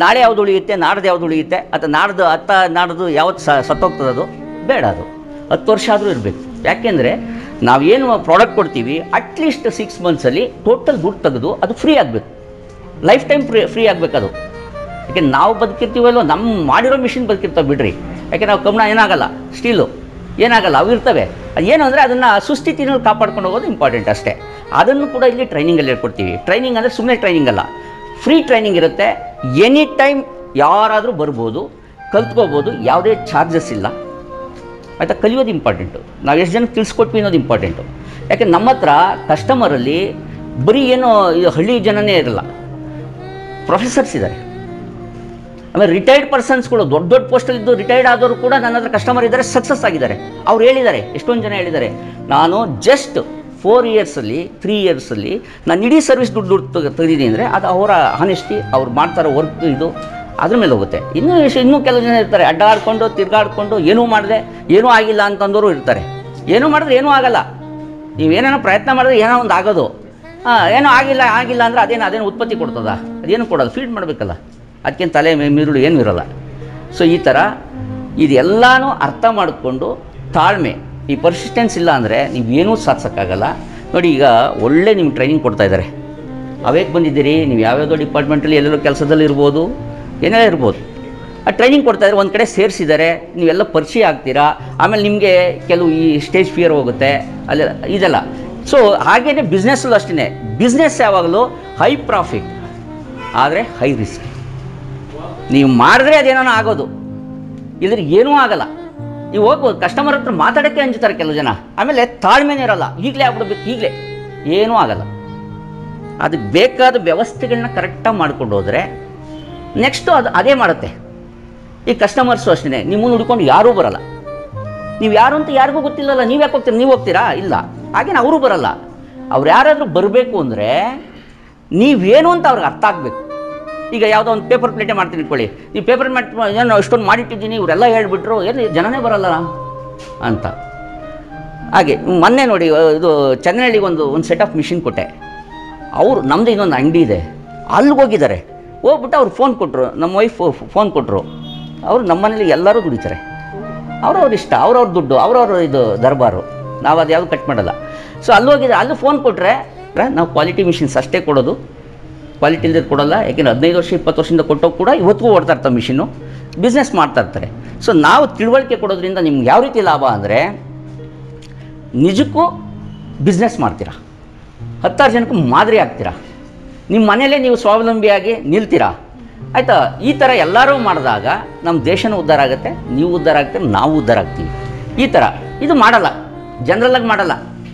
ನಾಳೆ ಯಾವುದು ಉಳಿಯುತ್ತೆ, ನಾಡ್ದು ಯಾವುದು ಉಳಿಯುತ್ತೆ, ಅಥವಾ ನಾಡ್ದು ಯಾವತ್ತು ಸತ್ತೋಗ್ತದೆ, ಅದು ಬೇಡ. ಅದು 10 ವರ್ಷ ಆದರೂ ಇರಬೇಕು. ಯಾಕೆಂದರೆ ನಾವೇನು ಪ್ರಾಡಕ್ಟ್ ಕೊಡ್ತೀವಿ ಅಟ್ಲೀಸ್ಟ್ 6 ಮಂತ್ಸಲ್ಲಿ ಟೋಟಲ್ ದುಡ್ಡು ತೆಗೆದು ಅದು ಫ್ರೀ ಆಗಬೇಕು, ಲೈಫ್ ಟೈಮ್ ಫ್ರೀ ಆಗಬೇಕದು. ಯಾಕೆ ನಾವು ಬದುಕಿರ್ತೀವಲ್ಲೋ, ನಮ್ಮ ಮಾಡಿರೋ ಮಿಷಿನ್ ಬದುಕಿರ್ತಾವೆ ಬಿಡ್ರಿ. ಯಾಕೆ ನಾವು ಕಬ್ಬಣ ಏನಾಗಲ್ಲ, ಸ್ಟೀಲು ಏನಾಗಲ್ಲ, ಅವು ಇರ್ತವೆ. ಏನು ಅಂದರೆ ಅದನ್ನು ಸುಸ್ಥಿತಿನಲ್ಲಿ ಕಾಪಾಡ್ಕೊಂಡು ಹೋಗೋದು ಇಂಪಾರ್ಟೆಂಟ್ ಅಷ್ಟೇ. ಅದನ್ನು ಕೂಡ ಇಲ್ಲಿ ಟ್ರೈನಿಂಗಲ್ಲಿ ಹೇಳ್ಕೊಡ್ತೀವಿ. ಟ್ರೈನಿಂಗ್ ಅಂದರೆ ಸುಮ್ಮನೆ ಟ್ರೈನಿಂಗ್ ಅಲ್ಲ, ಫ್ರೀ ಟ್ರೈನಿಂಗ್ ಇರುತ್ತೆ. ಎನಿ ಟೈಮ್ ಯಾರಾದರೂ ಬರ್ಬೋದು, ಕಲ್ತ್ಕೋಬೋದು, ಯಾವುದೇ ಚಾರ್ಜಸ್ ಇಲ್ಲ. ಆಯಿತಾ? ಕಲಿಯೋದು ಇಂಪಾರ್ಟೆಂಟು. ನಾವು ಎಷ್ಟು ಜನಕ್ಕೆ ತಿಳಿಸ್ಕೊಟ್ವಿ ಅನ್ನೋದು ಇಂಪಾರ್ಟೆಂಟು. ಯಾಕೆ ನಮ್ಮ ಹತ್ರ ಕಸ್ಟಮರಲ್ಲಿ ಬರೀ ಏನೋ ಹಳ್ಳಿ ಜನನೇ ಇರಲ್ಲ, ಪ್ರೊಫೆಸರ್ಸ್ ಇದ್ದಾರೆ. ಆಮೇಲೆ ರಿಟೈರ್ಡ್ ಪರ್ಸನ್ಸ್ಗಳು ದೊಡ್ಡ ಪೋಸ್ಟಲ್ಲಿದ್ದು ರಿಟೈರ್ಡ್ ಆದವರು ಕೂಡ ನನ್ನ ಹತ್ರ ಕಸ್ಟಮರ್ ಇದ್ದಾರೆ, ಸಕ್ಸಸ್ ಆಗಿದ್ದಾರೆ. ಅವ್ರು ಹೇಳಿದ್ದಾರೆ, ಎಷ್ಟೊಂದು ಜನ ಹೇಳಿದ್ದಾರೆ, ನಾನು ಜಸ್ಟ್ 4 ಇಯರ್ಸಲ್ಲಿ 3 ಇಯರ್ಸಲ್ಲಿ ನಾನು ಇಡೀ ಸರ್ವಿಸ್ ದುಡ್ಡು ತೆಗೆದಿದ್ದೀನಿ ಅಂದರೆ ಅದು ಅವರ ಹಾನೆಸ್ಟಿ, ಅವ್ರು ಮಾಡ್ತಾರೋ ವರ್ಕ್, ಇದು ಅದ್ರ ಮೇಲೆ ಹೋಗುತ್ತೆ. ಇನ್ನೂ ಕೆಲವು ಜನ ಇರ್ತಾರೆ, ಅಡ್ಡಾಡ್ಕೊಂಡು ತಿರ್ಗಾಡ್ಕೊಂಡು ಏನೂ ಮಾಡಿದೆ ಏನೂ ಆಗಿಲ್ಲ ಅಂತಂದವರು ಇರ್ತಾರೆ. ಏನೂ ಮಾಡಿದ್ರೆ ಏನೂ ಆಗಲ್ಲ, ನೀವೇನೇನೋ ಪ್ರಯತ್ನ ಮಾಡಿದ್ರೆ ಏನೋ ಒಂದು ಆಗೋದು. ಏನೋ ಆಗಿಲ್ಲ ಅಂದರೆ ಅದೇನು ಉತ್ಪತ್ತಿ ಕೊಡ್ತದ, ಅದೇನು ಕೊಡೋದು, ಫೀಡ್ ಮಾಡಬೇಕಲ್ಲ, ಅದಕ್ಕೇನು ತಲೆ ಮಿರುಳು ಏನೂ ಇರೋಲ್ಲ. ಸೊ ಈ ಥರ ಇದೆಲ್ಲನೂ ಅರ್ಥ ಮಾಡಿಕೊಂಡು ತಾಳ್ಮೆ, ಈ ಪರ್ಸಿಸ್ಟೆನ್ಸ್ ಇಲ್ಲ ಅಂದರೆ ನೀವೇನೂ ಸಾಧಿಸೋಕ್ಕಾಗಲ್ಲ. ನೋಡಿ, ಈಗ ಒಳ್ಳೆ ನಿಮ್ಗೆ ಟ್ರೈನಿಂಗ್ ಕೊಡ್ತಾಯಿದ್ದಾರೆ. ಅವೇಗೆ ಬಂದಿದ್ದೀರಿ, ನೀವು ಯಾವ್ಯಾವುದೋ ಡಿಪಾರ್ಟ್ಮೆಂಟಲ್ಲಿ ಎಲ್ಲೆಲ್ಲೋ ಕೆಲಸದಲ್ಲಿ ಇರ್ಬೋದು, ಏನೇ ಇರ್ಬೋದು. ಆ ಟ್ರೈನಿಂಗ್ ಕೊಡ್ತಾಯಿದ್ರೆ ಒಂದು ಕಡೆ ಸೇರಿಸಿದ್ದಾರೆ, ನೀವೆಲ್ಲ ಪರಿಚಯ ಆಗ್ತೀರಾ. ಆಮೇಲೆ ನಿಮಗೆ ಕೆಲವು ಈ ಸ್ಟೇಜ್ ಫಿಯರ್ ಹೋಗುತ್ತೆ, ಅಲ್ಲೆಲ್ಲ ಇದೆಲ್ಲ. ಸೊ ಹಾಗೆಯೇ ಬಿಸ್ನೆಸ್ಸಲ್ಲೂ ಅಷ್ಟೇ. ಬಿಸ್ನೆಸ್ ಯಾವಾಗಲೂ ಹೈ ಪ್ರಾಫಿಟ್ ಆದರೆ ಹೈ ರಿಸ್ಕ್. ನೀವು ಮಾಡಿದ್ರೆ ಅದೇನೋ ಆಗೋದು, ಇಲ್ಲದ್ರೆ ಏನೂ ಆಗಲ್ಲ. ನೀವು ಹೋಗ್ಬೋದು, ಕಸ್ಟಮರ್ ಹತ್ರ ಮಾತಾಡೋಕ್ಕೆ ಅಂಜುತ್ತಾರೆ ಕೆಲವು ಜನ. ಆಮೇಲೆ ತಾಳ್ಮೆನೇ ಇರೋಲ್ಲ, ಈಗಲೇ ಆಗ್ಬಿಡ್ಬೇಕು, ಈಗಲೇ ಏನೂ ಆಗಲ್ಲ. ಅದಕ್ಕೆ ಬೇಕಾದ ವ್ಯವಸ್ಥೆಗಳನ್ನ ಕರೆಕ್ಟಾಗಿ ಮಾಡ್ಕೊಂಡು ಹೋದರೆ ನೆಕ್ಸ್ಟು ಅದೇ ಮಾಡುತ್ತೆ. ಈ ಕಸ್ಟಮರ್ಸು ಅಷ್ಟೇ, ನಿಮ್ಮನ್ನು ಹುಡ್ಕೊಂಡು ಯಾರೂ ಬರಲ್ಲ. ನೀವು ಯಾರು ಅಂತ ಯಾರಿಗೂ ಗೊತ್ತಿಲ್ಲಲ್ಲ, ನೀವು ಯಾಕೆ ಹೋಗ್ತೀರಾ, ನೀವು ಹೋಗ್ತೀರಾ? ಇಲ್ಲ. ಹಾಗೇನು ಅವರು ಬರಲ್ಲ. ಅವ್ರು ಯಾರಾದರೂ ಬರಬೇಕು ಅಂದರೆ ನೀವೇನು ಅಂತ ಅವ್ರಿಗೆ ಅರ್ಥ ಆಗಬೇಕು. ಈಗ ಯಾವುದೋ ಒಂದು ಪೇಪರ್ ಪ್ಲೇಟೇ ಮಾಡ್ತೀನಿ ಇಟ್ಕೊಳ್ಳಿ, ನೀವು ಪೇಪರ್ ಏನು ಇಷ್ಟೊಂದು ಮಾಡಿಟ್ಟಿದ್ದೀನಿ, ಇವರೆಲ್ಲ ಹೇಳ್ಬಿಟ್ರು, ಏನು ಜನನೇ ಬರಲ್ಲ ಅಂತ. ಹಾಗೆ ಮೊನ್ನೆ ನೋಡಿ, ಇದು ಚೆನ್ನೈಗೆ ಒಂದು ಸೆಟ್ ಆಫ್ ಮಿಷಿನ್ ಕೊಟ್ಟೆ. ಅವರು ನಮ್ಮದು ಇನ್ನೊಂದು ಅಂಗಡಿ ಇದೆ, ಅಲ್ಲಿಗೆ ಹೋಗಿದ್ದಾರೆ. ಹೋಗ್ಬಿಟ್ಟು ಅವ್ರು ಫೋನ್ ಕೊಟ್ಟರು, ನಮ್ಮ ವೈಫ್ ಫೋನ್ ಕೊಟ್ಟರು. ಅವರು ನಮ್ಮ ಮನೇಲಿ ಎಲ್ಲರೂ ದುಡಿತಾರೆ, ಅವ್ರವ್ರ ಇಷ್ಟ, ಅವ್ರವ್ರ ದುಡ್ಡು, ಅವ್ರವ್ರ ಇದು ದರ್ಬಾರು, ನಾವು ಅದು ಯಾವುದು ಕಟ್ ಮಾಡಲ್ಲ. ಸೊ ಅಲ್ಲಿ ಹೋಗಿದ್ರೆ, ಅಲ್ಲಿ ಫೋನ್ ಕೊಟ್ಟರೆ ನಾವು ಕ್ವಾಲಿಟಿ ಮಿಷಿನ್ಸ್ ಅಷ್ಟೇ ಕೊಡೋದು, ಕ್ವಾಲಿಟಿ ಇಲ್ಲದೆ ಕೊಡೋಲ್ಲ. ಯಾಕೆಂದರೆ 15 ವರ್ಷ 20 ವರ್ಷದಿಂದ ಕೊಟ್ಟೋಗಿ ಕೂಡ ಇವತ್ತಿಗೂ ಓಡ್ತಾ ಇರ್ತಾರೆ ಮಿಷಿನ್ನು, ಬಿಸ್ನೆಸ್ ಮಾಡ್ತಾ ಇರ್ತಾರೆ. ಸೊ ನಾವು ತಿಳುವಳಿಕೆ ಕೊಡೋದ್ರಿಂದ ನಿಮ್ಗೆ ಯಾವ ರೀತಿ ಲಾಭ ಅಂದರೆ, ನಿಜಕ್ಕೂ ಬಿಸ್ನೆಸ್ ಮಾಡ್ತೀರಾ, 10 ಜನಕ್ಕೂ ಮಾದರಿ ಆಗ್ತೀರಾ, ನಿಮ್ಮ ಮನೇಲೇ ನೀವು ಸ್ವಾವಲಂಬಿಯಾಗಿ ನಿಲ್ತೀರಾ. ಆಯಿತಾ? ಈ ಥರ ಎಲ್ಲರೂ ಮಾಡಿದಾಗ ನಮ್ಮ ದೇಶನೂ ಉದ್ಧಾರ ಆಗುತ್ತೆ, ನೀವು ಉದ್ಧಾರ ಆಗ್ತೀರ, ನಾವು ಉದ್ಧಾರ ಆಗ್ತೀವಿ. ಈ ಥರ ಇದು ಮಾಡಲ್ಲ, ಜನರಲ್ಲಾಗಿ ಮಾಡಲ್ಲ.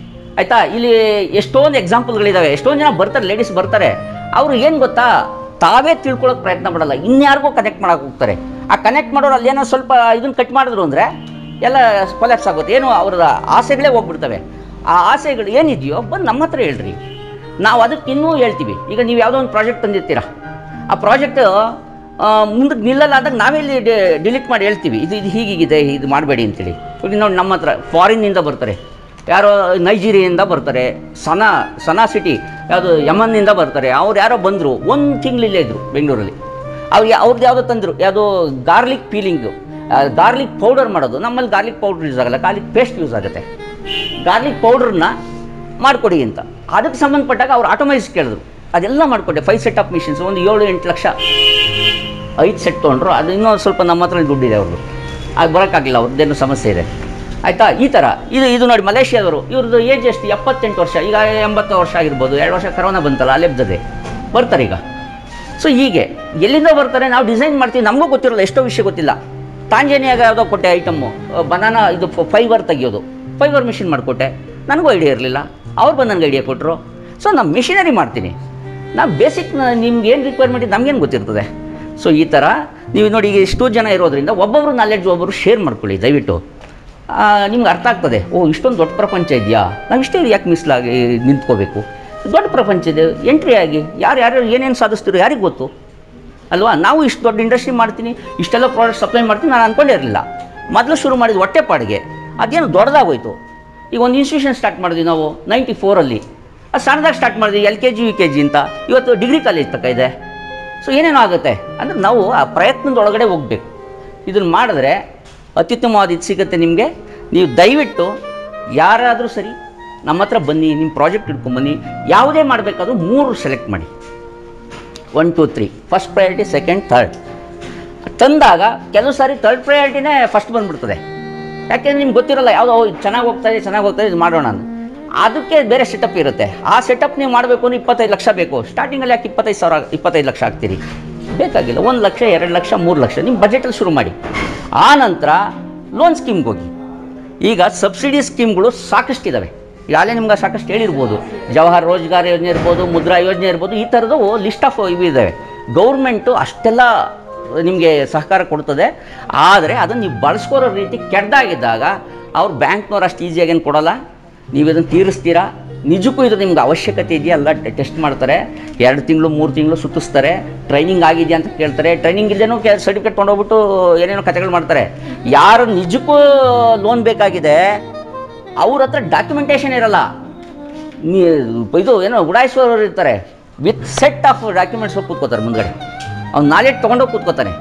ಆಯಿತಾ? ಇಲ್ಲಿ ಎಷ್ಟೊಂದು ಎಕ್ಸಾಂಪಲ್ಗಳಿದ್ದಾವೆ. ಎಷ್ಟೊಂದು ಜನ ಬರ್ತಾರೆ, ಲೇಡೀಸ್ ಬರ್ತಾರೆ, ಅವರು ಏನು ಗೊತ್ತಾ, ತಾವೇ ತಿಳ್ಕೊಳ್ಳೋಕೆ ಪ್ರಯತ್ನ ಮಾಡಲ್ಲ, ಇನ್ಯಾರಿಗೂ ಕನೆಕ್ಟ್ ಮಾಡೋಕೆ ಹೋಗ್ತಾರೆ. ಆ ಕನೆಕ್ಟ್ ಮಾಡೋರು ಅಲ್ಲೇನೋ ಸ್ವಲ್ಪ ಇದನ್ನು ಕಟ್ ಮಾಡಿದ್ರು ಅಂದರೆ ಎಲ್ಲ ಕೊಲ್ಯಾಪ್ಸ್ ಆಗುತ್ತೆ. ಏನು ಅವ್ರ ಆಸೆಗಳೇ ಹೋಗ್ಬಿಡ್ತವೆ. ಆ ಆಸೆಗಳು ಏನಿದೆಯೋ ಬಂದು ನಮ್ಮ ಹತ್ರ ಹೇಳ್ರಿ, ನಾವು ಅದಕ್ಕೆ ಇನ್ನೂ ಹೇಳ್ತೀವಿ. ಈಗ ನೀವು ಯಾವುದೋ ಒಂದು ಪ್ರಾಜೆಕ್ಟ್ ತಂದಿರ್ತೀರ, ಆ ಪ್ರಾಜೆಕ್ಟ್ ಮುಂದಕ್ಕೆ ನಿಲ್ಲಲ್ಲ ಅಂದಾಗ ನಾವೆಲ್ಲಿ ಡಿಲೀಟ್ ಮಾಡಿ ಹೇಳ್ತೀವಿ, ಇದು ಹೀಗಿದೆ, ಇದು ಮಾಡಬೇಡಿ ಅಂತೇಳಿ. ಈಗ ನೋಡಿ, ನಮ್ಮ ಹತ್ರ ಫಾರಿನ್ನಿಂದ ಬರ್ತಾರೆ, ಯಾರೋ ನೈಜೀರಿಯಿಂದ ಬರ್ತಾರೆ, ಸನಾ ಸಿಟಿ ಯಾವುದು ಯಮನ್ನಿಂದ ಬರ್ತಾರೆ. ಅವ್ರು ಯಾರೋ ಬಂದರು, 1 ತಿಂಗಳಿಲ್ಲೇ ಇದ್ದರು ಬೆಂಗಳೂರಲ್ಲಿ. ಅವ್ರದ್ದು ಯಾವುದೋ ತಂದರು, ಯಾವುದೋ ಗಾರ್ಲಿಕ್ ಪೀಲಿಂಗು, ಗಾರ್ಲಿಕ್ ಪೌಡರ್ ಮಾಡೋದು. ನಮ್ಮಲ್ಲಿ ಗಾರ್ಲಿಕ್ ಪೌಡ್ರ್ ಯೂಸ್ ಆಗಲ್ಲ, ಗಾರ್ಲಿಕ್ ಪೇಸ್ಟ್ ಯೂಸ್ ಆಗುತ್ತೆ. ಗಾರ್ಲಿಕ್ ಪೌಡ್ರನ್ನ ಮಾಡಿಕೊಡಿ ಅಂತ ಅದಕ್ಕೆ ಸಂಬಂಧಪಟ್ಟಾಗ ಅವ್ರು ಆಟೋಮೈಸ್ ಕೇಳಿದ್ರು, ಅದೆಲ್ಲ ಮಾಡಿಕೊಟ್ಟೆ. 5 ಸೆಟ್ ಆಫ್ ಮಿಷಿನ್ಸ್, ಒಂದು 7-8 ಲಕ್ಷ 5 ಸೆಟ್ ತೊಗೊಂಡ್ರು. ಅದು ಇನ್ನೂ ಸ್ವಲ್ಪ ನಮ್ಮ ಹತ್ರ ದುಡ್ಡಿದೆ ಅವ್ರದ್ದು, ಆಗ ಬರೋಕ್ಕಾಗಲಿಲ್ಲ, ಅವ್ರದ್ದೇನು ಸಮಸ್ಯೆ ಇದೆ. ಆಯಿತಾ. ಈ ಥರ ಇದು ನೋಡಿ ಮಲೇಷ್ಯಾದವರು, ಇವ್ರದ್ದು ಏಜ್ ಎಷ್ಟು, 78 ವರ್ಷ, ಈಗ 80 ವರ್ಷ ಆಗಿರ್ಬೋದು. 2 ವರ್ಷ ಕರೋನಾ ಬಂತಲ್ಲ, ಅಲೆಬ್ದದೆ ಬರ್ತಾರೆ ಈಗ. ಸೊ ಹೀಗೆ ಎಲ್ಲಿಂದ ಬರ್ತಾರೆ, ನಾವು ಡಿಸೈನ್ ಮಾಡ್ತೀವಿ, ನಮಗೂ ಗೊತ್ತಿರೋಲ್ಲ, ಎಷ್ಟೋ ವಿಷಯ ಗೊತ್ತಿಲ್ಲ. ತಾಂಜೇನಿಯಾಗ ಯಾವುದೋ ಕೊಟ್ಟೆ ಐಟಮ್ಮು, ಬನಾನಾ ಇದು ಫೈಬರ್ ತೆಗಿಯೋದು, ಫೈಬರ್ ಮಿಷಿನ್ ಮಾಡಿಕೊಟ್ಟೆ, ನನಗೂ ಐಡಿಯಾ ಇರಲಿಲ್ಲ, ಅವ್ರು ಬಂದು ನನಗೆ ಐಡಿಯಾ ಕೊಟ್ಟರು. ಸೊ ನಾನು ಮಿಷಿನರಿ ಮಾಡ್ತೀನಿ, ನಾವು ಬೇಸಿಕ್ ನಿಮ್ಗೆ ಏನು ರಿಕ್ವೈರ್ಮೆಂಟ್ ಇದೆ ನಮಗೇನು ಗೊತ್ತಿರ್ತದೆ. ಸೊ ಈ ಥರ ನೀವು ನೋಡಿ, ಈಗ ಇಷ್ಟು ಜನ ಇರೋದ್ರಿಂದ ಒಬ್ಬೊಬ್ಬರು ನಾಲೆಡ್ಜ್ ಒಬ್ಬರು ಶೇರ್ ಮಾಡ್ಕೊಳ್ಳಿ ದಯವಿಟ್ಟು. ನಿಮ್ಗೆ ಅರ್ಥ ಆಗ್ತದೆ, ಇಷ್ಟೊಂದು ದೊಡ್ಡ ಪ್ರಪಂಚ ಇದೆಯಾ, ನಾವು ಇಷ್ಟೇ ಯಾಕೆ ಮಿಸ್ಲಾಗಿ ನಿಂತ್ಕೋಬೇಕು, ದೊಡ್ಡ ಪ್ರಪಂಚ ಇದೆ, ಎಂಟ್ರಿ ಆಗಿ ಯಾರು ಏನೇನು ಸಾಧಿಸ್ತಿರೋ ಯಾರಿಗೆ ಗೊತ್ತು ಅಲ್ವಾ. ನಾವು ಇಷ್ಟು ದೊಡ್ಡ ಇಂಡಸ್ಟ್ರಿ ಮಾಡ್ತೀನಿ, ಇಷ್ಟೆಲ್ಲ ಪ್ರಾಡಕ್ಟ್ ಸಪ್ಲೈ ಮಾಡ್ತೀನಿ, ನಾನು ಅಂದ್ಕೊಂಡಿರಲಿಲ್ಲ. ಮೊದಲು ಶುರು ಮಾಡಿದ ಹೊಟ್ಟೆಪಾಡಿಗೆ ಅದೇನು ದೊಡ್ಡದಾಗೋಯ್ತು. ಈಗ ಒಂದು ಇನ್ಸ್ಟಿಟ್ಯೂಷನ್ ಸ್ಟಾರ್ಟ್ ಮಾಡಿದ್ವಿ ನಾವು 94ಅಲ್ಲಿ, ಅದು ಸಣ್ಣದಾಗಿ ಸ್ಟಾರ್ಟ್ ಮಾಡಿದ್ವಿ, LKG UKG ಅಂತ, ಇವತ್ತು ಡಿಗ್ರಿ ಕಾಲೇಜ್ ತನಕ ಇದೆ. ಸೊ ಏನೇನೋ ಆಗುತ್ತೆ ಅಂದರೆ ನಾವು ಆ ಪ್ರಯತ್ನದೊಳಗಡೆ ಹೋಗಬೇಕು. ಇದನ್ನು ಮಾಡಿದ್ರೆ ಅತ್ಯುತ್ತಮವಾದ ಇದು ಸಿಗುತ್ತೆ ನಿಮಗೆ. ನೀವು ದಯವಿಟ್ಟು ಯಾರಾದರೂ ಸರಿ ನಮ್ಮ ಹತ್ರ ಬನ್ನಿ, ನಿಮ್ಮ ಪ್ರಾಜೆಕ್ಟ್ ಹಿಡ್ಕೊಂಬನ್ನಿ. ಯಾವುದೇ ಮಾಡಬೇಕಾದ್ರೂ 3 ಸೆಲೆಕ್ಟ್ ಮಾಡಿ, 1 2 3, ಫಸ್ಟ್ ಪ್ರಯಾರಿಟಿ, ಸೆಕೆಂಡ್, ಥರ್ಡ್. ತಂದಾಗ ಕೆಲವು ಸಾರಿ ಥರ್ಡ್ ಪ್ರಯಾರಿಟಿನೇ ಫಸ್ಟ್ ಬಂದುಬಿಡ್ತದೆ. ಯಾಕೆಂದರೆ ನಿಮ್ಗೆ ಗೊತ್ತಿರೋಲ್ಲ, ಯಾವುದೋ ಚೆನ್ನಾಗಿ ಹೋಗ್ತಾಯಿದೆ ಇದು ಮಾಡೋಣ ಅಂತ. ಅದಕ್ಕೆ ಬೇರೆ ಸೆಟಪ್ ಇರುತ್ತೆ. ಆ ಸೆಟಪ್ ನೀವು ಮಾಡಬೇಕು ಅಂದರೆ 25 ಲಕ್ಷ ಬೇಕು. ಸ್ಟಾರ್ಟಿಂಗಲ್ಲಿ ಯಾಕೆ 25 ಲಕ್ಷ ಹಾಕ್ತೀರಿ, ಬೇಕಾಗಿಲ್ಲ. 1 ಲಕ್ಷ, 2 ಲಕ್ಷ, 3 ಲಕ್ಷ ನಿಮ್ಮ ಬಜೆಟಲ್ಲಿ ಶುರು ಮಾಡಿ. ಆ ನಂತರ ಲೋನ್ ಸ್ಕೀಮ್ಗೆ ಹೋಗಿ. ಈಗ ಸಬ್ಸಿಡಿ ಸ್ಕೀಮ್ಗಳು ಸಾಕಷ್ಟಿದ್ದಾವೆ, ಈಗಾಗಲೇ ನಿಮ್ಗೆ ಸಾಕಷ್ಟು ಹೇಳಿರ್ಬೋದು. ಜವಾಹರ್ ರೋಜ್ಗಾರ್ ಯೋಜನೆ ಇರ್ಬೋದು, ಮುದ್ರಾ ಯೋಜನೆ ಇರ್ಬೋದು, ಈ ಥರದ್ದು ಲಿಸ್ಟ್ ಆಫ್ ಇವು ಇದ್ದಾವೆ. ಗೌರ್ಮೆಂಟು ಅಷ್ಟೆಲ್ಲ ನಿಮಗೆ ಸಹಕಾರ ಕೊಡ್ತದೆ. ಆದರೆ ಅದನ್ನು ನೀವು ಬಳಸ್ಕೊರೋ ರೀತಿ ಕೆಟ್ಟದಾಗಿದ್ದಾಗ ಅವ್ರು ಬ್ಯಾಂಕ್ನವ್ರು ಅಷ್ಟು ಈಸಿಯಾಗೇನು ಕೊಡೋಲ್ಲ. ನೀವು ಇದನ್ನು ತೀರಿಸ್ತೀರಾ, ನಿಜಕ್ಕೂ ಇದು ನಿಮ್ಗೆ ಅವಶ್ಯಕತೆ ಇದೆಯಾ ಎಲ್ಲ ಟೆಸ್ಟ್ ಮಾಡ್ತಾರೆ. 2 ತಿಂಗಳು 3 ತಿಂಗಳು ಸುತ್ತಿಸ್ತಾರೆ. ಟ್ರೈನಿಂಗ್ ಆಗಿದೆಯಾ ಅಂತ ಕೇಳ್ತಾರೆ. ಟ್ರೈನಿಂಗ್ ಇಲ್ದೇನೂ ಸರ್ಟಿಫಿಕೇಟ್ ತೊಗೊಂಡೋಗ್ಬಿಟ್ಟು ಏನೇನೋ ಕಥೆಗಳು ಮಾಡ್ತಾರೆ. ಯಾರು ನಿಜಕ್ಕೂ ಲೋನ್ ಬೇಕಾಗಿದೆ ಅವ್ರ ಹತ್ರ ಡಾಕ್ಯುಮೆಂಟೇಷನ್ ಇರಲ್ಲ. ಇದು ಏನೋ ಉಡಾಯಿಸೋರು ಇರ್ತಾರೆ, ವಿತ್ ಸೆಟ್ ಆಫ್ ಡಾಕ್ಯುಮೆಂಟ್ಸ್ ಹೋಗಿ ಕೂತ್ಕೋತಾರೆ ಮುಂದ್ಗಡೆ. ಅವ್ನು ನಾಲೆಡ್ಜ್ ತೊಗೊಂಡೋಗಿ ಕೂತ್ಕೋತಾನೆ.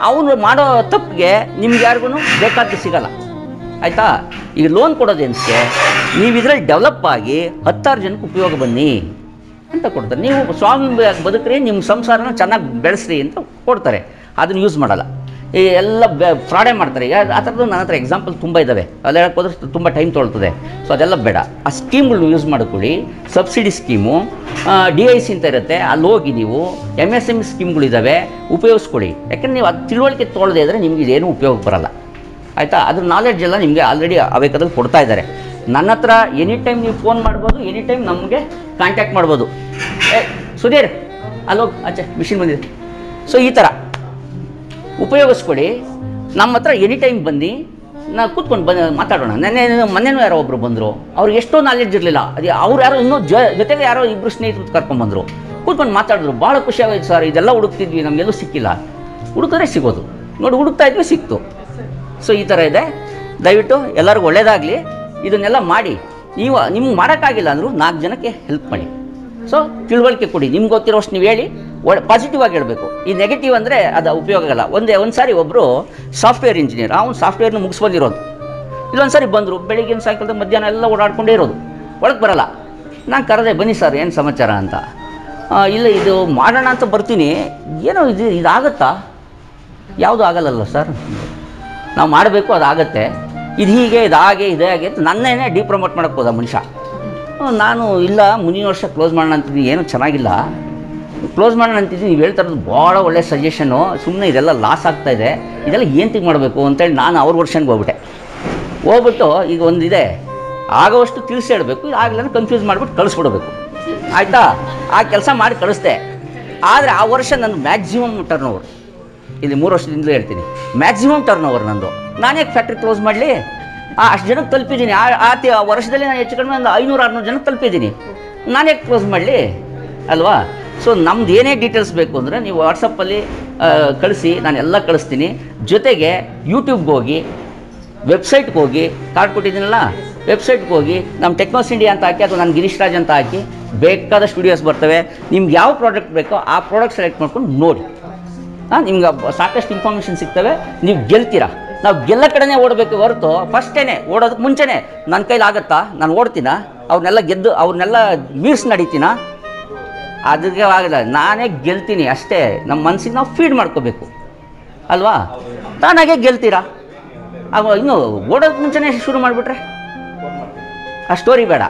ಅವನು ಮಾಡೋ ತಪ್ಪಿಗೆ ನಿಮ್ಗೆ ಯಾರಿಗೂ ಬೇಕಾದ್ದು ಸಿಗೋಲ್ಲ, ಆಯಿತಾ. ಈಗ ಲೋನ್ ಕೊಡೋದೇನಕ್ಕೆ, ನೀವು ಇದರಲ್ಲಿ ಡೆವಲಪ್ ಆಗಿ 10 ಜನಕ್ಕೆ ಉಪಯೋಗ ಬನ್ನಿ ಅಂತ ಕೊಡ್ತಾರೆ. ನೀವು ಸ್ವಾವಲಂಬಿಯಾಗಿ ಬದುಕ್ರಿ, ನಿಮ್ಮ ಸಂಸಾರನ ಚೆನ್ನಾಗಿ ಬೆಳೆಸ್ರಿ ಅಂತ ಕೊಡ್ತಾರೆ. ಅದನ್ನು ಯೂಸ್ ಮಾಡಲ್ಲ. ಈ ಎಲ್ಲ ಫ್ರಾಡೇ ಮಾಡ್ತಾರೆ. ಆ ಥರದ್ದು ನನ್ನ ಹತ್ರ ಎಕ್ಸಾಂಪಲ್ ತುಂಬ ಇದ್ದಾವೆ. ಅಲ್ಲಿ ಹೇಳಕ್ಕೆ ಹೋದ್ರೆ ತುಂಬ ಟೈಮ್ ತೊಗೊಳ್ತದೆ. ಸೊ ಅದೆಲ್ಲ ಬೇಡ. ಆ ಸ್ಕೀಮ್ಗಳನ್ನ ಯೂಸ್ ಮಾಡಿಕೊಳ್ಳಿ. ಸಬ್ಸಿಡಿ ಸ್ಕೀಮು, DIC ಅಂತ ಇರುತ್ತೆ, ಅಲ್ಲಿ ಹೋಗಿ ನೀವು MSME ಸ್ಕೀಮ್ಗಳಿದ್ದಾವೆ, ಉಪಯೋಗಿಸ್ಕೊಳ್ಳಿ. ಯಾಕೆಂದ್ರೆ ನೀವು ಅದು ತಿಳುವಳಿಕೆ ತೊಗೊಳ್ಳದೇ ಇದ್ದರೆ ನಿಮ್ಗೆ ಇದೇನು ಉಪಯೋಗ ಬರೋಲ್ಲ, ಆಯಿತಾ. ಅದ್ರ ನಾಲೆಡ್ಜ್ ಎಲ್ಲ ನಿಮಗೆ ಆಲ್ರೆಡಿ ಬೇಕಾದಲ್ಲಿ ಕೊಡ್ತಾ ಇದ್ದಾರೆ. ನನ್ನ ಹತ್ರ ಎನಿ ಟೈಮ್ ನೀವು ಫೋನ್ ಮಾಡ್ಬೋದು, ಎನಿ ಟೈಮ್ ನಮಗೆ ಕಾಂಟ್ಯಾಕ್ಟ್ ಮಾಡ್ಬೋದು. ಸುಧೀರ್ ಅಲ್ಲೋಗಿ ಆಚೆ ಮಿಷಿನ್ ಬಂದಿದೆ. ಸೊ ಈ ಥರ ಉಪಯೋಗಿಸ್ಕೊಳ್ಳಿ. ನಮ್ಮ ಹತ್ರ ಎನಿ ಟೈಮ್ ಬನ್ನಿ, ನಾವು ಕೂತ್ಕೊಂಡು ಮಾತಾಡೋಣ. ಮೊನ್ನೆನೂ ಯಾರೋ ಒಬ್ಬರು ಬಂದರು, ಅವ್ರಿಗೆ ಎಷ್ಟೋ ನಾಲೆಡ್ಜ್ ಇರಲಿಲ್ಲ. ಅದು ಅವ್ರು ಯಾರೋ ಇನ್ನೂ ಜೊತೆಗೆ ಯಾರೋ 2 ಸ್ನೇಹಿತರು ಕರ್ಕೊಂಡ್ಬಂದರು. ಕೂತ್ಕೊಂಡು ಮಾತಾಡಿದ್ರು, ಭಾಳ ಖುಷಿ ಆಗೋಯ್ತು ಸರ್, ಇದೆಲ್ಲ ಹುಡುಕ್ತಿದ್ವಿ, ನಮಗೆಲ್ಲೂ ಸಿಕ್ಕಿಲ್ಲ. ಹುಡುಕಿದ್ರೆ ಸಿಗೋದು, ನೋಡಿ ಹುಡುಕ್ತಾ ಇದ್ವಿ ಸಿಕ್ತು. ಸೊ ಈ ಥರ ಇದೆ. ದಯವಿಟ್ಟು ಎಲ್ಲರಿಗೂ ಒಳ್ಳೆಯದಾಗಲಿ. ಇದನ್ನೆಲ್ಲ ಮಾಡಿ. ನಿಮ್ಗೆ ಮಾಡೋಕ್ಕಾಗಿಲ್ಲ ಅಂದರೂ 4 ಜನಕ್ಕೆ ಹೆಲ್ಪ್ ಮಾಡಿ. ಸೊ ತಿಳುವಳಿಕೆ ಕೊಡಿ. ನಿಮ್ಗೆ ಗೊತ್ತಿರೋಷ್ಟು ನೀವು ಹೇಳಿ, ಪಾಸಿಟಿವ್ ಆಗಿ ಹೇಳಬೇಕು. ಈ ನೆಗೆಟಿವ್ ಅಂದರೆ ಅದು ಉಪಯೋಗ ಆಗಲ್ಲ. ಒಂದು ಸಾರಿ ಒಬ್ಬರು ಸಾಫ್ಟ್ವೇರ್ ಇಂಜಿನಿಯರ್, ಅವ್ನು ಸಾಫ್ಟ್ವೇರ್ನ ಮುಗಿಸ್ಬಂದಿರೋದು. ಇಲ್ಲೊಂದು ಸಾರಿ ಬಂದರು, ಬೆಳಿಗ್ಗೆ ಸಾಯಂಕಾಲದ ಮಧ್ಯಾಹ್ನ ಎಲ್ಲ ಓಡಾಡ್ಕೊಂಡೇ ಇರೋದು, ಒಳಗೆ ಬರಲ್ಲ. ನಾನು ಕರೆದೆ, ಬನ್ನಿ ಸರ್ ಏನು ಸಮಾಚಾರ ಅಂತ. ಇಲ್ಲ ಇದು ಮಾಡೋಣ ಅಂತ ಬರ್ತೀನಿ, ಏನೋ ಇದಾಗತ್ತಾ? ಯಾವುದು ಆಗಲ್ಲಲ್ಲ ಸರ್, ನಾವು ಮಾಡಬೇಕು, ಅದಾಗತ್ತೆ, ಇದು ಹೀಗೆ ಇದೇ ಹಾಗೆ ಅಂತ ನನ್ನೇನೆ ಡಿಪ್ರಮೋಟ್ ಮಾಡೋಕ್ಕೆ ಹೋದ ಮನುಷ್ಯ. ನಾನು ಇಲ್ಲ ಮುಂದಿನ ವರ್ಷ ಕ್ಲೋಸ್ ಮಾಡೋಣ ಅಂತಿದ್ದೀನಿ, ಏನೂ ಚೆನ್ನಾಗಿಲ್ಲ, ಕ್ಲೋಸ್ ಮಾಡೋಣ ಅಂತಿದ್ದೀನಿ, ನೀವು ಹೇಳ್ತಾ ಇರೋದು ಭಾಳ ಒಳ್ಳೆ ಸಜೆಷನು, ಸುಮ್ಮನೆ ಇದೆಲ್ಲ ಲಾಸ್ ಆಗ್ತಾಯಿದೆ, ಇದೆಲ್ಲ ಏನು ತಿಂಗ್ ಮಾಡಬೇಕು ಅಂತೇಳಿ ನಾನು ಅವ್ರ ವರ್ಷನ್ಗೆ ಹೋಗ್ಬಿಟ್ಟು ಈಗ ಒಂದಿದೆ ಆಗೋವಷ್ಟು ತಿಳಿಸಿ ಹೇಳಬೇಕು, ಇದು ಆಗಲಿಲ್ಲ ಕನ್ಫ್ಯೂಸ್ ಮಾಡಿಬಿಟ್ಟು ಕಳಿಸ್ಬಿಡ್ಬೇಕು, ಆಯಿತಾ. ಆ ಕೆಲಸ ಮಾಡಿ ಕಳಿಸ್ದೆ. ಆದರೆ ಆ ವರ್ಷ ನನ್ನ ಮ್ಯಾಕ್ಸಿಮಮ್ ಟರ್ನ್ ಓವರ್, ಇಲ್ಲಿ 3 ವರ್ಷದಿಂದಲೂ ಹೇಳ್ತೀನಿ, ಮ್ಯಾಕ್ಸಿಮಮ್ ಟರ್ನ್ ಓವರ್ ನಂದು. ನಾನೇ ಫ್ಯಾಕ್ಟ್ರಿ ಕ್ಲೋಸ್ ಮಾಡಲಿ, ಅಷ್ಟು ಜನಕ್ಕೆ ತಲುಪಿದ್ದೀನಿ. ಆ ವರ್ಷದಲ್ಲಿ ನಾನು ಹೆಚ್ಚು ಕಡಿಮೆ ಒಂದು 500-600 ಜನಕ್ಕೆ ತಲುಪಿದ್ದೀನಿ. ನಾನೇ ಕ್ಲೋಸ್ ಮಾಡಲಿ ಅಲ್ವಾ. ಸೊ ನಮ್ದು ಏನೇ ಡೀಟೇಲ್ಸ್ ಬೇಕು ಅಂದರೆ ನೀವು ವಾಟ್ಸಪ್ಪಲ್ಲಿ ಕಳಿಸಿ, ನಾನು ಎಲ್ಲ ಕಳಿಸ್ತೀನಿ. ಜೊತೆಗೆ ಯೂಟ್ಯೂಬ್ಗೆ ಹೋಗಿ, ವೆಬ್ಸೈಟ್ಗೆ ಹೋಗಿ, ಕಾರ್ಡ್ ಕೊಟ್ಟಿದ್ದೀನಲ್ಲ, ವೆಬ್ಸೈಟ್ಗೆ ಹೋಗಿ ನಮ್ಮ ಟೆಕ್ನೋಸ್ ಇಂಡಿಯಾ ಅಂತ ಹಾಕಿ, ಅಥವಾ ನಾನು ಗಿರೀಶ್ ರಾಜ್ ಅಂತ ಹಾಕಿ, ಬೇಕಾದಷ್ಟು ವಿಡಿಯೋಸ್ ಬರ್ತವೆ. ನಿಮ್ಗೆ ಯಾವ ಪ್ರಾಡಕ್ಟ್ ಬೇಕೋ ಆ ಪ್ರಾಡಕ್ಟ್ ಸೆಲೆಕ್ಟ್ ಮಾಡ್ಕೊಂಡು ನೋಡಿ. ನಿಮ್ಗೆ ಸಾಕಷ್ಟು ಇನ್ಫಾರ್ಮೇಷನ್ ಸಿಗ್ತವೆ, ನೀವು ಗೆಲ್ತೀರಾ. ನಾವು ಗೆಲ್ಲ ಕಡೆನೇ ಓಡಬೇಕು ಹೊರತು ಫಸ್ಟೇನೆ ಓಡೋದಕ್ಕೆ ಮುಂಚೆನೇ ನನ್ನ ಕೈಲಿ ಆಗುತ್ತಾ, ನಾನು ಓಡ್ತೀನ, ಅವ್ರನ್ನೆಲ್ಲ ಗೆದ್ದು ಅವ್ರನ್ನೆಲ್ಲ ಮೀರ್ಸ್ ನಡೀತೀನ, ಅದಕ್ಕೆ ಆಗಲ್ಲ. ನಾನೇ ಗೆಲ್ತೀನಿ ಅಷ್ಟೇ. ನಮ್ಮ ಮನಸ್ಸಿಗೆ ನಾವು ಫೀಡ್ ಮಾಡ್ಕೋಬೇಕು ಅಲ್ವಾ, ತಾನಾಗೆ ಗೆಲ್ತೀರಾ. ಇನ್ನು ಓಡೋದಕ್ಕೆ ಮುಂಚೆನೇ ಶುರು ಮಾಡಿಬಿಟ್ರೆ ಆ ಸ್ಟೋರಿ ಬೇಡ.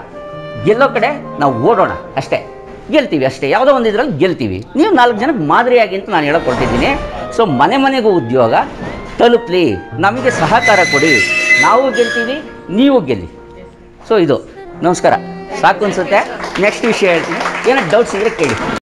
ಗೆಲ್ಲೋ ಕಡೆ ನಾವು ಓಡೋಣ ಅಷ್ಟೇ, ಗೆಲ್ತೀವಿ ಅಷ್ಟೇ. ಯಾವುದೋ ಒಂದು ಇದರಲ್ಲಿ ಗೆಲ್ತೀವಿ. ನೀವು 4 ಜನಕ್ಕೆ ಮಾದರಿಯಾಗಿ ಅಂತ ನಾನು ಹೇಳ್ಕೊಡ್ತಿದ್ದೀನಿ. ಸೊ ಮನೆ ಮನೆಗೂ ಉದ್ಯೋಗ ತಲುಪಲಿ, ನಮಗೆ ಸಹಕಾರ ಕೊಡಿ, ನಾವು ಗೆಲ್ತೀವಿ, ನೀವು ಗೆಲ್ಲಿ. ಸೊ ಇದು ನಮಸ್ಕಾರ. ಸಾಕು ಅನಿಸುತ್ತೆ. ನೆಕ್ಸ್ಟ್ ವಿಷಯ ಹೇಳ್ತೀನಿ. ಏನೋ ಡೌಟ್ಸ್ ಇದ್ದರೆ ಕೇಳಿ.